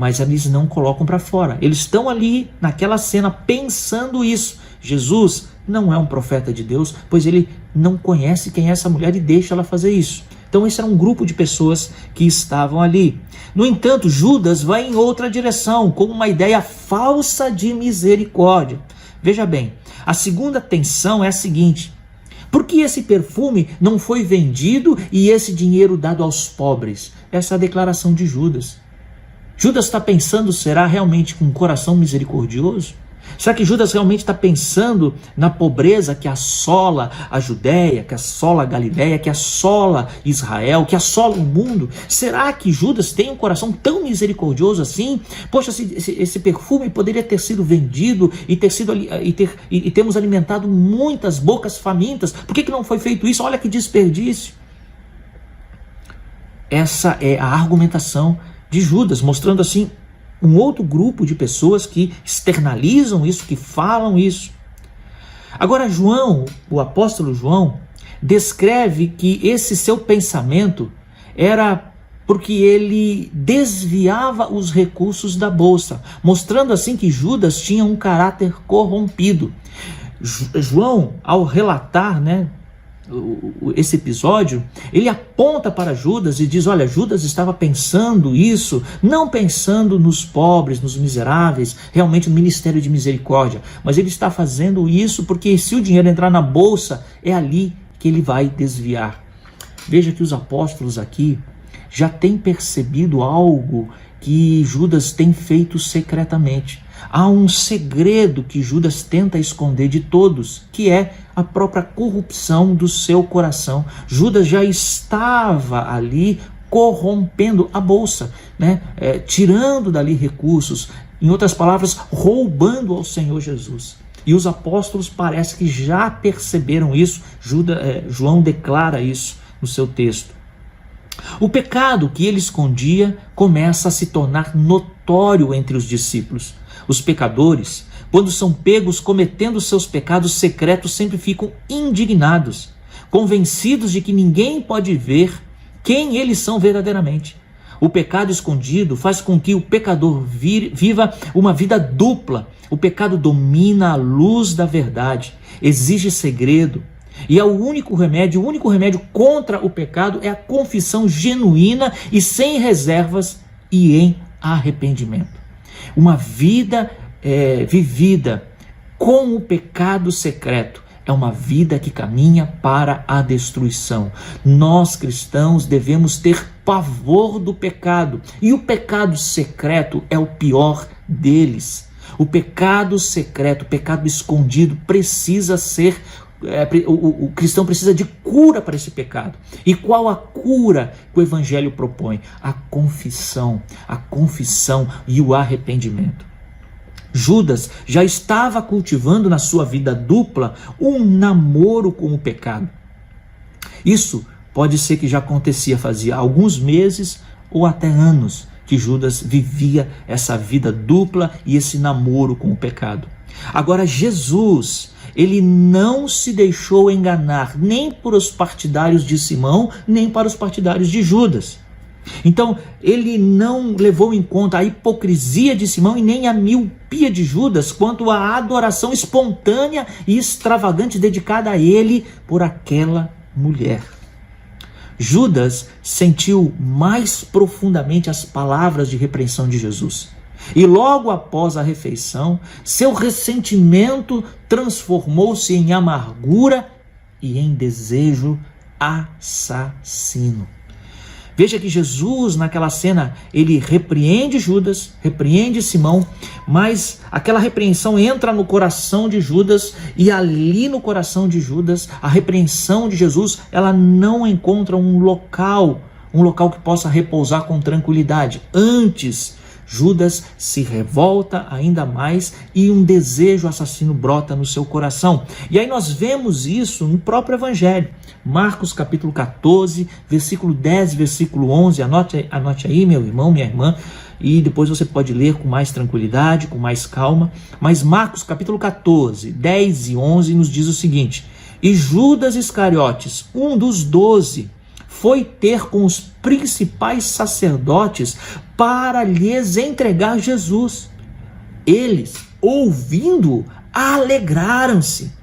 [SPEAKER 1] Mas eles não colocam para fora. Eles estão ali naquela cena pensando isso. Jesus não é um profeta de Deus, pois ele não conhece quem é essa mulher e deixa ela fazer isso. Então esse era um grupo de pessoas que estavam ali. No entanto, Judas vai em outra direção, com uma ideia falsa de misericórdia. Veja bem, a segunda tensão é a seguinte: por que esse perfume não foi vendido e esse dinheiro dado aos pobres? Essa é a declaração de Judas. Judas está pensando, será realmente com um coração misericordioso? Será que Judas realmente está pensando na pobreza que assola a Judéia, que assola a Galiléia, que assola Israel, que assola o mundo? Será que Judas tem um coração tão misericordioso assim? Poxa, esse perfume poderia ter sido vendido e termos alimentado muitas bocas famintas. Por que não foi feito isso? Olha que desperdício. Essa é a argumentação de Judas, mostrando assim um outro grupo de pessoas que externalizam isso, que falam isso. Agora João, o apóstolo João, descreve que esse seu pensamento era porque ele desviava os recursos da bolsa, mostrando assim que Judas tinha um caráter corrompido. João, ao relatar, esse episódio, ele aponta para Judas e diz: olha, Judas estava pensando isso, não pensando nos pobres, nos miseráveis, realmente no ministério de misericórdia, mas ele está fazendo isso porque se o dinheiro entrar na bolsa, é ali que ele vai desviar. Veja que os apóstolos aqui já têm percebido algo que Judas tem feito secretamente. Há um segredo que Judas tenta esconder de todos, que é a própria corrupção do seu coração. Judas já estava ali corrompendo a bolsa, tirando dali recursos, em outras palavras, roubando ao Senhor Jesus. E os apóstolos parece que já perceberam isso. João declara isso no seu texto. O pecado que ele escondia começa a se tornar notório entre os discípulos. Os pecadores, quando são pegos cometendo seus pecados secretos, sempre ficam indignados, convencidos de que ninguém pode ver quem eles são verdadeiramente. O pecado escondido faz com que o pecador viva uma vida dupla. O pecado domina a luz da verdade, exige segredo. E o único remédio contra o pecado é a confissão genuína e sem reservas e em arrependimento. Uma vida vivida com o pecado secreto é uma vida que caminha para a destruição. Nós cristãos devemos ter pavor do pecado, e o pecado secreto é o pior deles. O pecado secreto, o pecado escondido, precisa ser o cristão precisa de cura para esse pecado. E qual a cura que o Evangelho propõe? A confissão e o arrependimento. Judas já estava cultivando na sua vida dupla um namoro com o pecado. Isso pode ser que já acontecia fazia alguns meses ou até anos que Judas vivia essa vida dupla e esse namoro com o pecado. Agora Jesus, ele não se deixou enganar nem por os partidários de Simão, nem para os partidários de Judas. Então, ele não levou em conta a hipocrisia de Simão e nem a miopia de Judas quanto à adoração espontânea e extravagante dedicada a ele por aquela mulher. Judas sentiu mais profundamente as palavras de repreensão de Jesus. E logo após a refeição, seu ressentimento transformou-se em amargura e em desejo assassino. Veja que Jesus, naquela cena, ele repreende Judas, repreende Simão, mas aquela repreensão entra no coração de Judas, e ali no coração de Judas, a repreensão de Jesus, ela não encontra um local que possa repousar com tranquilidade. Antes, Judas se revolta ainda mais e um desejo assassino brota no seu coração. E aí nós vemos isso no próprio Evangelho. Marcos capítulo 14, versículo 10, versículo 11. Anote aí, meu irmão, minha irmã, e depois você pode ler com mais tranquilidade, com mais calma. Mas Marcos capítulo 14, 10 e 11 nos diz o seguinte: E Judas Iscariotes, um dos 12, foi ter com os principais sacerdotes para lhes entregar Jesus. Eles, ouvindo, alegraram-se.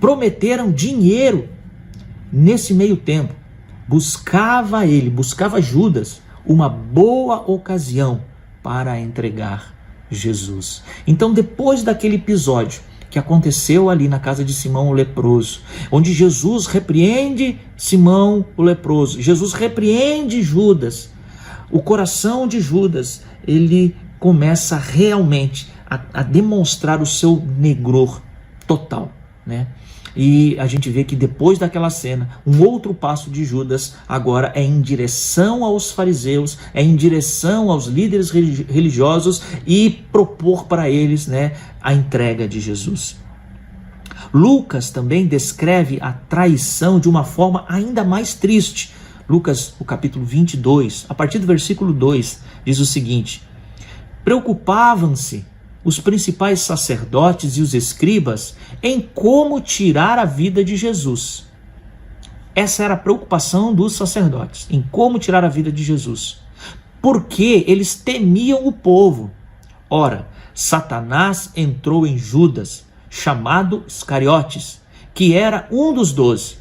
[SPEAKER 1] Prometeram dinheiro. Nesse meio tempo, buscava Judas, uma boa ocasião para entregar Jesus. Então, depois daquele episódio que aconteceu ali na casa de Simão o leproso, onde Jesus repreende Simão o leproso, Jesus repreende Judas, o coração de Judas, ele começa realmente a demonstrar o seu negror total, né? E a gente vê que depois daquela cena, um outro passo de Judas agora é em direção aos fariseus, é em direção aos líderes religiosos e propor para eles, né, a entrega de Jesus. Lucas também descreve a traição de uma forma ainda mais triste. Lucas, o capítulo 22, a partir do versículo 2, diz o seguinte: Preocupavam-se os principais sacerdotes e os escribas em como tirar a vida de Jesus. Essa era a preocupação dos sacerdotes, em como tirar a vida de Jesus, porque eles temiam o povo. Ora, Satanás entrou em Judas, chamado Iscariotes, que era um dos 12.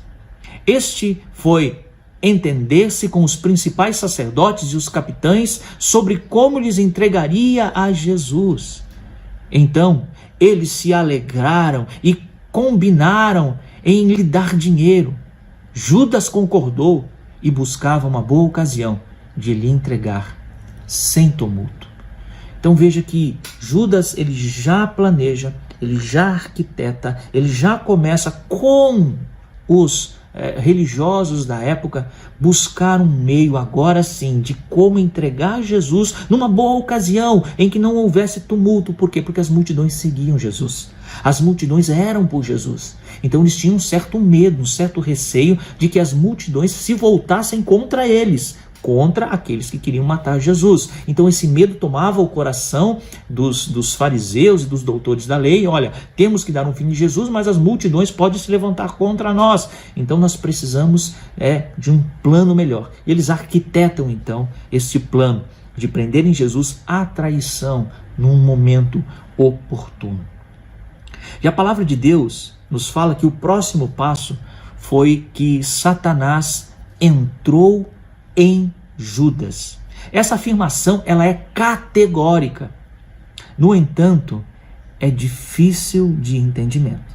[SPEAKER 1] Este foi entender-se com os principais sacerdotes e os capitães sobre como lhes entregaria a Jesus. Então, eles se alegraram e combinaram em lhe dar dinheiro. Judas concordou e buscava uma boa ocasião de lhe entregar sem tumulto. Então veja que Judas, ele já planeja, ele já arquiteta, ele já começa com os religiosos da época buscar um meio agora sim de como entregar Jesus numa boa ocasião em que não houvesse tumulto. Por quê? Porque as multidões seguiam Jesus. As multidões eram por Jesus. Então eles tinham um certo medo, um certo receio de que as multidões se voltassem contra eles, contra aqueles que queriam matar Jesus. Então esse medo tomava o coração dos fariseus e dos doutores da lei. Olha, temos que dar um fim de Jesus, mas as multidões podem se levantar contra nós. Então nós precisamos de um plano melhor. E eles arquitetam então esse plano de prenderem Jesus à traição num momento oportuno. E a palavra de Deus nos fala que o próximo passo foi que Satanás entrou em Judas. Essa afirmação, ela é categórica. No entanto, é difícil de entendimento.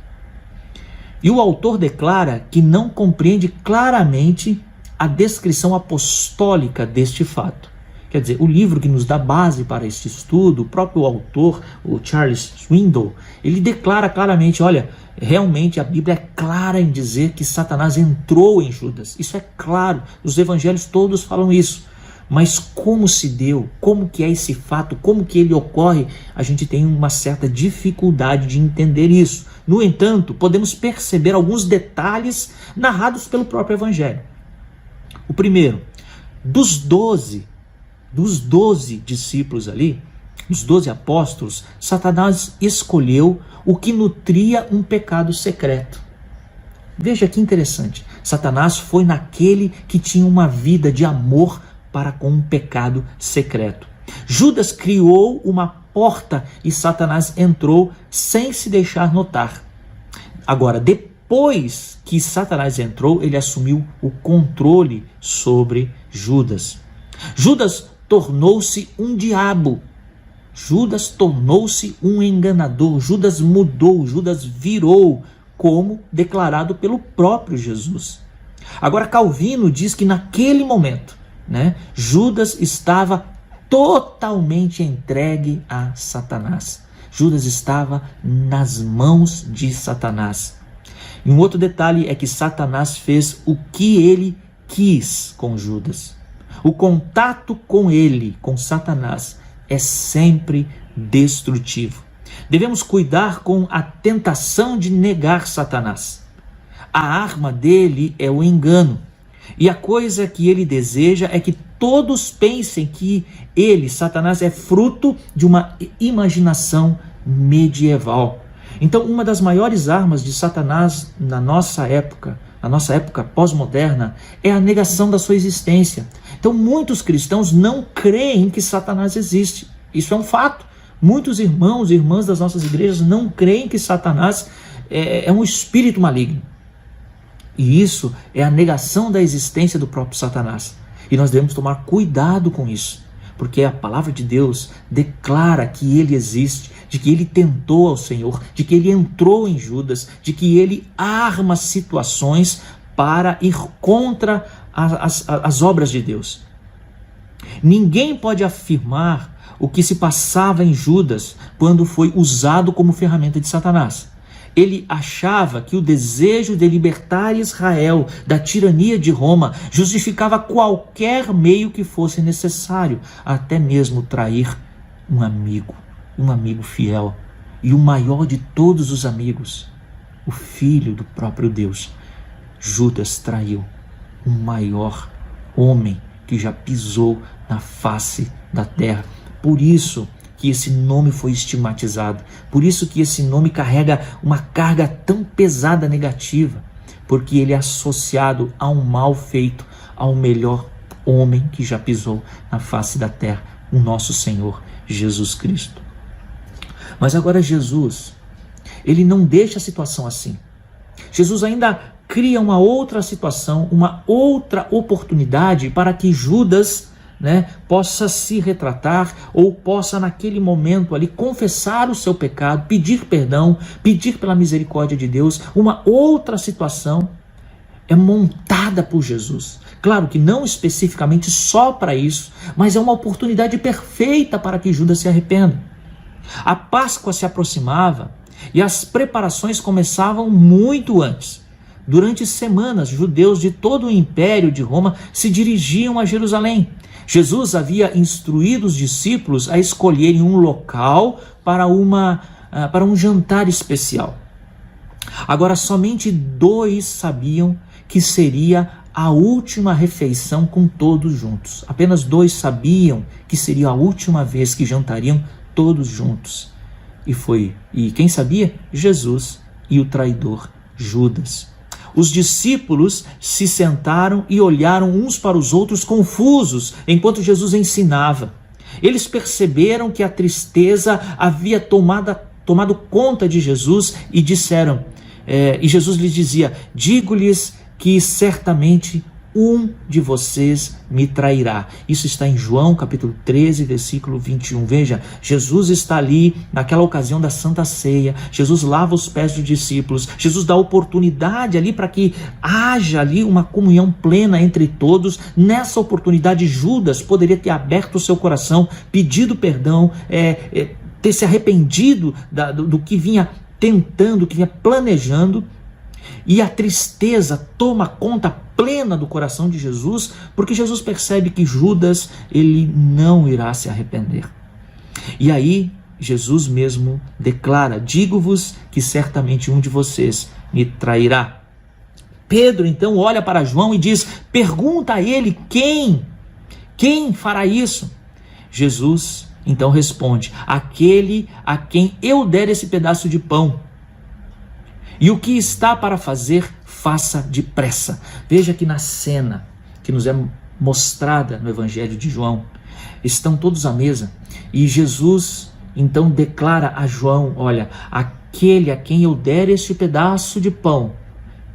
[SPEAKER 1] E o autor declara que não compreende claramente a descrição apostólica deste fato. Quer dizer, o livro que nos dá base para este estudo, o próprio autor, o Charles Swindoll, ele declara claramente, olha, realmente a Bíblia é clara em dizer que Satanás entrou em Judas. Isso é claro, os evangelhos todos falam isso. Mas como se deu, como que é esse fato, como que ele ocorre, a gente tem uma certa dificuldade de entender isso. No entanto, podemos perceber alguns detalhes narrados pelo próprio evangelho. O primeiro, dos 12 discípulos ali, dos 12 apóstolos, Satanás escolheu o que nutria um pecado secreto. Veja que interessante, Satanás foi naquele que tinha uma vida de amor para com um pecado secreto. Judas criou uma porta e Satanás entrou sem se deixar notar. Agora, depois que Satanás entrou, ele assumiu o controle sobre Judas. Judas tornou-se um diabo. Judas tornou-se um enganador. Judas mudou, Judas virou, como declarado pelo próprio Jesus. Agora, Calvino diz que naquele momento, Judas estava totalmente entregue a Satanás. Judas estava nas mãos de Satanás. E um outro detalhe é que Satanás fez o que ele quis com Judas. O contato com ele, com Satanás, é sempre destrutivo. Devemos cuidar com a tentação de negar Satanás. A arma dele é o engano. E a coisa que ele deseja é que todos pensem que ele, Satanás, é fruto de uma imaginação medieval. Então, uma das maiores armas de Satanás na nossa época pós-moderna, é a negação da sua existência. Então, muitos cristãos não creem que Satanás existe. Isso é um fato. Muitos irmãos e irmãs das nossas igrejas não creem que Satanás é um espírito maligno. E isso é a negação da existência do próprio Satanás. E nós devemos tomar cuidado com isso, porque a palavra de Deus declara que ele existe, de que ele tentou ao Senhor, de que ele entrou em Judas, de que ele arma situações para ir contra as obras de Deus. Ninguém pode afirmar o que se passava em Judas quando foi usado como ferramenta de Satanás. Ele achava que o desejo de libertar Israel da tirania de Roma justificava qualquer meio que fosse necessário, até mesmo trair um amigo fiel, e o maior de todos os amigos, o filho do próprio Deus. Judas traiu o maior homem que já pisou na face da terra. Por isso que esse nome foi estigmatizado, por isso que esse nome carrega uma carga tão pesada negativa, porque ele é associado a um mal feito ao melhor homem que já pisou na face da terra, o nosso Senhor Jesus Cristo. Mas agora Jesus, ele não deixa a situação assim. Jesus ainda cria uma outra situação, uma outra oportunidade para que Judas possa se retratar, ou possa naquele momento ali confessar o seu pecado, pedir perdão, pedir pela misericórdia de Deus. Uma outra situação é montada por Jesus. Claro que não especificamente só para isso, mas é uma oportunidade perfeita para que Judas se arrependa. A Páscoa se aproximava e as preparações começavam muito antes. Durante semanas, judeus de todo o Império de Roma se dirigiam a Jerusalém. Jesus havia instruído os discípulos a escolherem um local para um jantar especial. Agora, somente 2 sabiam que seria a última refeição com todos juntos. Apenas 2 sabiam que seria a última vez que jantariam todos juntos. E quem sabia? Jesus e o traidor Judas. Os discípulos se sentaram e olharam uns para os outros confusos enquanto Jesus ensinava. Eles perceberam que a tristeza havia tomado conta de Jesus e disseram, e Jesus lhes dizia: digo-lhes que certamente um de vocês me trairá. Isso está em João capítulo 13, versículo 21. Veja, Jesus está ali naquela ocasião da Santa Ceia. Jesus lava os pés dos discípulos. Jesus dá oportunidade ali para que haja ali uma comunhão plena entre todos. Nessa oportunidade, Judas poderia ter aberto o seu coração, pedido perdão, ter se arrependido do que vinha tentando, do que vinha planejando. E a tristeza toma conta plena do coração de Jesus, porque Jesus percebe que Judas, ele não irá se arrepender. E aí, Jesus mesmo declara: digo-vos que certamente um de vocês me trairá. Pedro então olha para João e diz, pergunta a ele quem fará isso? Jesus então responde: aquele a quem eu der esse pedaço de pão. E o que está para fazer, faça depressa. Veja que na cena que nos é mostrada no Evangelho de João, estão todos à mesa e Jesus então declara a João: olha, aquele a quem eu der este pedaço de pão,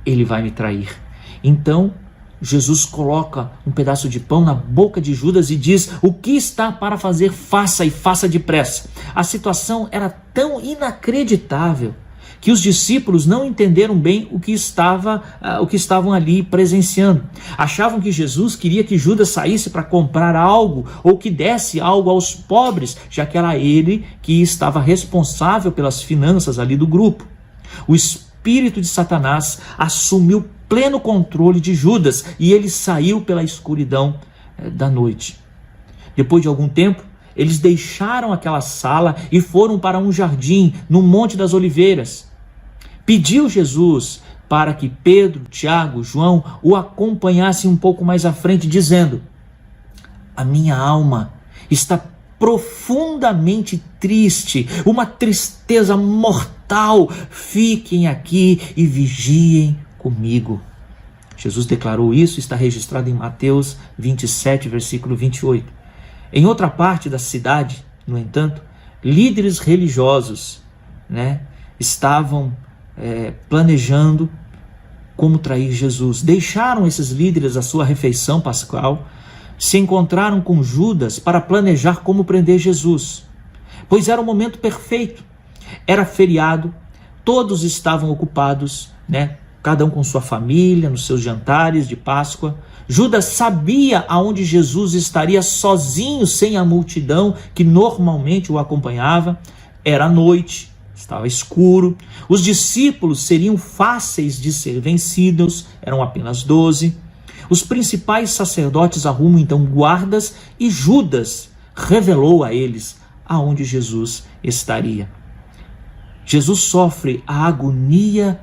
[SPEAKER 1] ele vai me trair. Então Jesus coloca um pedaço de pão na boca de Judas e diz: o que está para fazer, faça, e faça depressa. A situação era tão inacreditável que os discípulos não entenderam bem o que estavam ali presenciando. Achavam que Jesus queria que Judas saísse para comprar algo ou que desse algo aos pobres, já que era ele que estava responsável pelas finanças ali do grupo. O espírito de Satanás assumiu pleno controle de Judas e ele saiu pela escuridão da noite. Depois de algum tempo, eles deixaram aquela sala e foram para um jardim no Monte das Oliveiras. Pediu Jesus para que Pedro, Tiago, João o acompanhassem um pouco mais à frente, dizendo: a minha alma está profundamente triste, uma tristeza mortal, fiquem aqui e vigiem comigo. Jesus declarou isso, está registrado em Mateus 27, versículo 28. Em outra parte da cidade, no entanto, líderes religiosos, estavam planejando como trair Jesus. Deixaram esses líderes a sua refeição pascal, se encontraram com Judas para planejar como prender Jesus, pois era o momento perfeito. Era feriado, todos estavam ocupados, cada um com sua família, nos seus jantares de Páscoa. Judas sabia aonde Jesus estaria sozinho, sem a multidão que normalmente o acompanhava. Era noite, estava escuro. Os discípulos seriam fáceis de ser vencidos, eram apenas 12. Os principais sacerdotes arrumam então guardas e Judas revelou a eles aonde Jesus estaria. Jesus sofre a agonia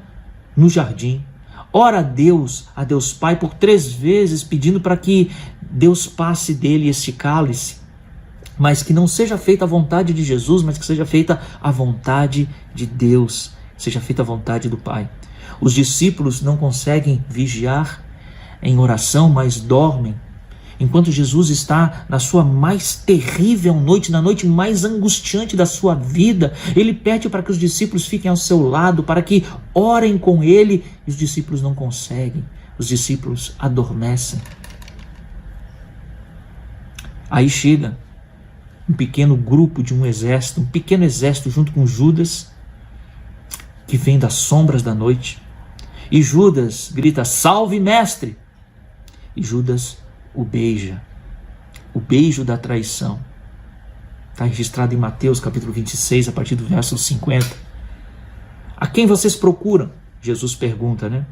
[SPEAKER 1] no jardim, ora a Deus Pai por 3 vezes, pedindo para que Deus passe dele este cálice, mas que não seja feita a vontade de Jesus, mas que seja feita a vontade de Deus, seja feita a vontade do Pai. Os discípulos não conseguem vigiar em oração, mas dormem, enquanto Jesus está na sua mais terrível noite, na noite mais angustiante da sua vida. Ele pede para que os discípulos fiquem ao seu lado, para que orem com ele, e os discípulos não conseguem, os discípulos adormecem. Aí chega um pequeno grupo de um exército, um pequeno exército junto com Judas, que vem das sombras da noite, e Judas grita: salve, mestre! E Judas o beija, o beijo da traição. Está registrado em Mateus capítulo 26, a partir do verso 50. A quem vocês procuram? Jesus pergunta,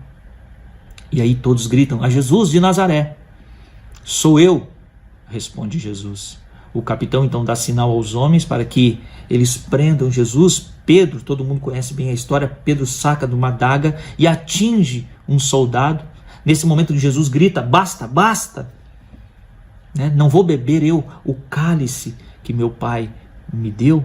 [SPEAKER 1] E aí todos gritam: a Jesus de Nazaré. Sou eu, responde Jesus. O capitão então dá sinal aos homens para que eles prendam Jesus. Pedro, todo mundo conhece bem a história, Pedro saca de uma adaga e atinge um soldado. Nesse momento Jesus grita: basta, basta! Não vou beber eu o cálice que meu Pai me deu?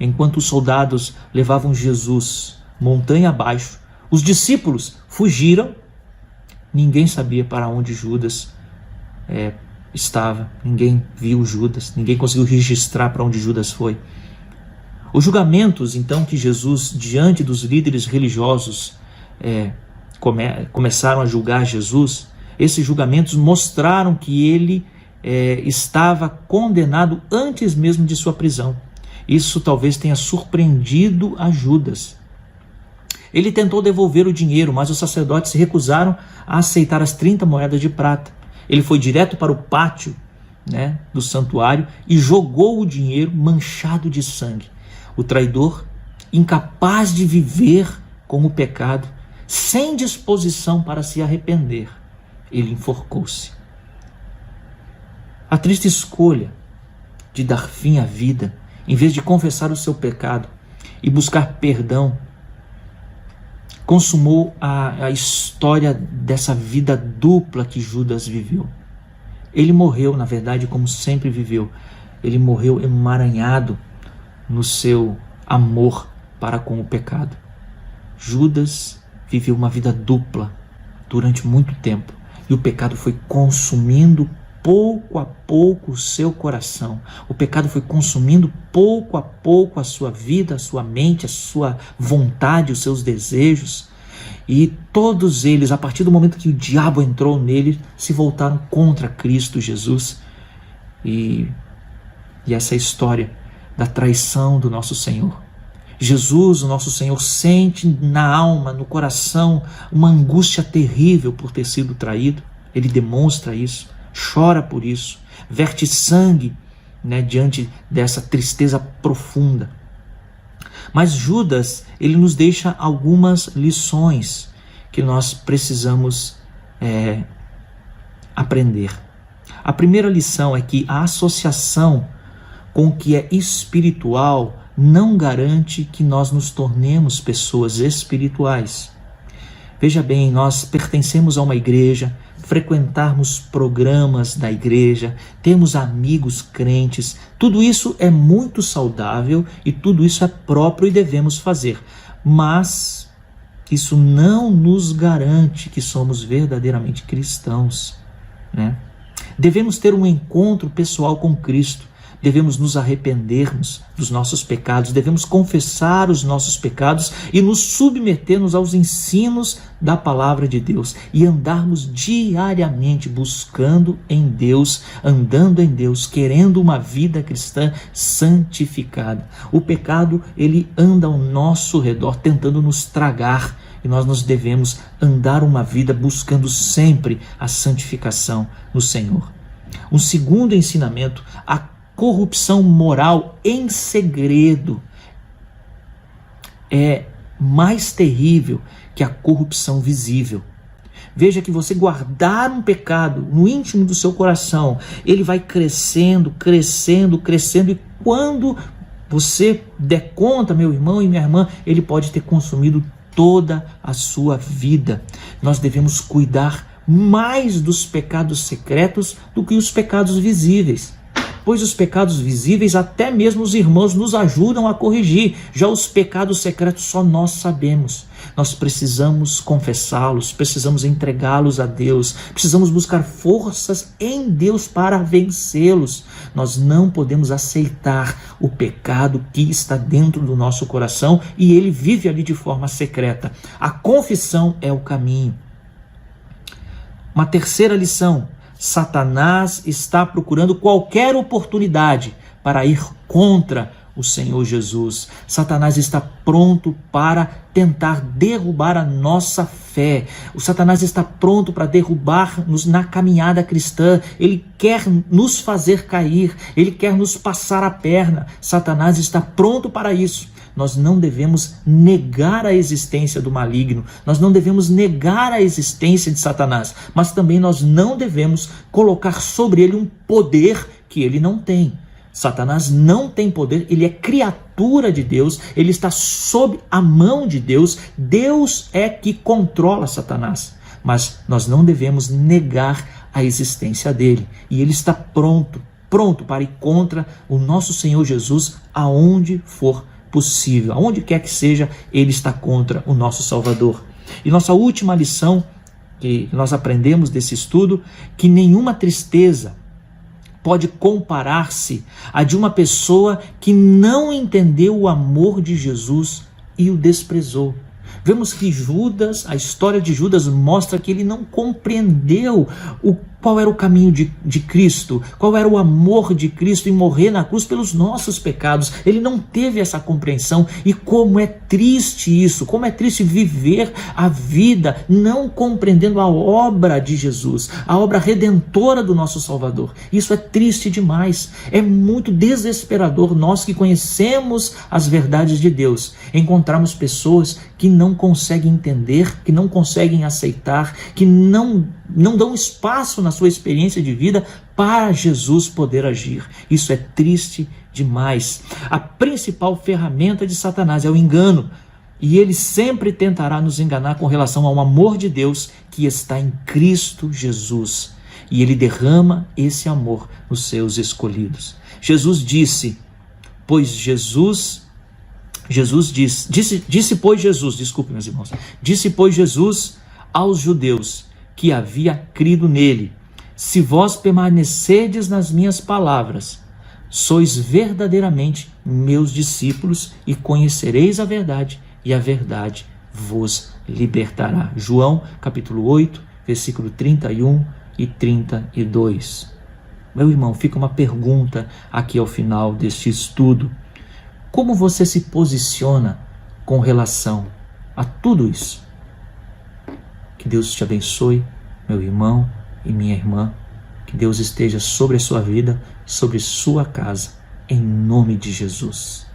[SPEAKER 1] Enquanto os soldados levavam Jesus montanha abaixo, os discípulos fugiram. Ninguém sabia para onde Judas estava, ninguém viu Judas, ninguém conseguiu registrar para onde Judas foi. Os julgamentos então que Jesus, diante dos líderes religiosos, começaram a julgar Jesus, Esses julgamentos mostraram que ele estava condenado antes mesmo de sua prisão. Isso talvez tenha surpreendido a Judas. Ele tentou devolver o dinheiro, mas os sacerdotes se recusaram a aceitar as 30 moedas de prata. Ele foi direto para o pátio, do santuário e jogou o dinheiro manchado de sangue. O traidor, incapaz de viver com o pecado, sem disposição para se arrepender, ele enforcou-se. A triste escolha de dar fim à vida, em vez de confessar o seu pecado e buscar perdão, consumou a história dessa vida dupla que Judas viveu. Ele morreu, na verdade, como sempre viveu. Ele morreu emaranhado no seu amor para com o pecado. Judas viveu uma vida dupla durante muito tempo e o pecado foi consumindo pouco a pouco o seu coração. O pecado foi consumindo pouco a pouco a sua vida, a sua mente, a sua vontade, os seus desejos. E todos eles, a partir do momento que o diabo entrou nele, se voltaram contra Cristo Jesus. E essa é a história da traição do nosso Senhor. Jesus, o nosso Senhor, sente na alma, no coração, uma angústia terrível por ter sido traído. Ele demonstra isso, chora por isso, verte sangue, diante dessa tristeza profunda. Mas Judas, ele nos deixa algumas lições que nós precisamos aprender. A primeira lição é que a associação com o que é espiritual não garante que nós nos tornemos pessoas espirituais. Veja bem, nós pertencemos a uma igreja, frequentarmos programas da igreja, temos amigos crentes, tudo isso é muito saudável e tudo isso é próprio e devemos fazer. Mas isso não nos garante que somos verdadeiramente cristãos, Devemos ter um encontro pessoal com Cristo. Devemos nos arrependermos dos nossos pecados, devemos confessar os nossos pecados e nos submetermos aos ensinos da palavra de Deus e andarmos diariamente buscando em Deus, andando em Deus, querendo uma vida cristã santificada. O pecado, ele anda ao nosso redor tentando nos tragar e nós devemos andar uma vida buscando sempre a santificação no Senhor. Um segundo ensinamento, a corrupção moral em segredo é mais terrível que a corrupção visível. Veja que você guardar um pecado no íntimo do seu coração, ele vai crescendo, crescendo, crescendo, e quando você der conta, meu irmão e minha irmã, ele pode ter consumido toda a sua vida. Nós devemos cuidar mais dos pecados secretos do que os pecados visíveis. Pois os pecados visíveis, até mesmo os irmãos nos ajudam a corrigir. Já os pecados secretos só nós sabemos. Nós precisamos confessá-los, precisamos entregá-los a Deus, precisamos buscar forças em Deus para vencê-los. Nós não podemos aceitar o pecado que está dentro do nosso coração e ele vive ali de forma secreta. A confissão é o caminho. Uma terceira lição: Satanás está procurando qualquer oportunidade para ir contra o Senhor Jesus. Satanás está pronto para tentar derrubar a nossa fé. O Satanás está pronto para derrubar-nos na caminhada cristã. Ele quer nos fazer cair, ele quer nos passar a perna. Satanás está pronto para isso. Nós não devemos negar a existência do maligno, nós não devemos negar a existência de Satanás, mas também nós não devemos colocar sobre ele um poder que ele não tem. Satanás não tem poder, ele é criatura de Deus, ele está sob a mão de Deus, Deus é que controla Satanás. Mas nós não devemos negar a existência dele, e ele está pronto para ir contra o nosso Senhor Jesus aonde for possível, aonde quer que seja, ele está contra o nosso Salvador. E nossa última lição que nós aprendemos desse estudo, que nenhuma tristeza pode comparar-se à de uma pessoa que não entendeu o amor de Jesus e o desprezou. Vemos que Judas, a história de Judas mostra que ele não compreendeu qual era o caminho de Cristo, qual era o amor de Cristo em morrer na cruz pelos nossos pecados. Ele não teve essa compreensão, e como é triste isso, como é triste viver a vida não compreendendo a obra de Jesus, a obra redentora do nosso Salvador. Isso é triste demais, é muito desesperador. Nós que conhecemos as verdades de Deus, encontramos pessoas que não conseguem entender, que não conseguem aceitar, que não dão espaço na sua experiência de vida para Jesus poder agir. Isso é triste demais. A principal ferramenta de Satanás é o engano, e ele sempre tentará nos enganar com relação ao amor de Deus que está em Cristo Jesus, e ele derrama esse amor nos seus escolhidos. Disse, pois Jesus aos judeus que havia crido nele: se vós permanecerdes nas minhas palavras, sois verdadeiramente meus discípulos e conhecereis a verdade, e a verdade vos libertará. João capítulo 8, versículo 31 e 32. Meu irmão, fica uma pergunta aqui ao final deste estudo. Como você se posiciona com relação a tudo isso? Que Deus te abençoe, meu irmão e minha irmã. Que Deus esteja sobre a sua vida, sobre sua casa, em nome de Jesus.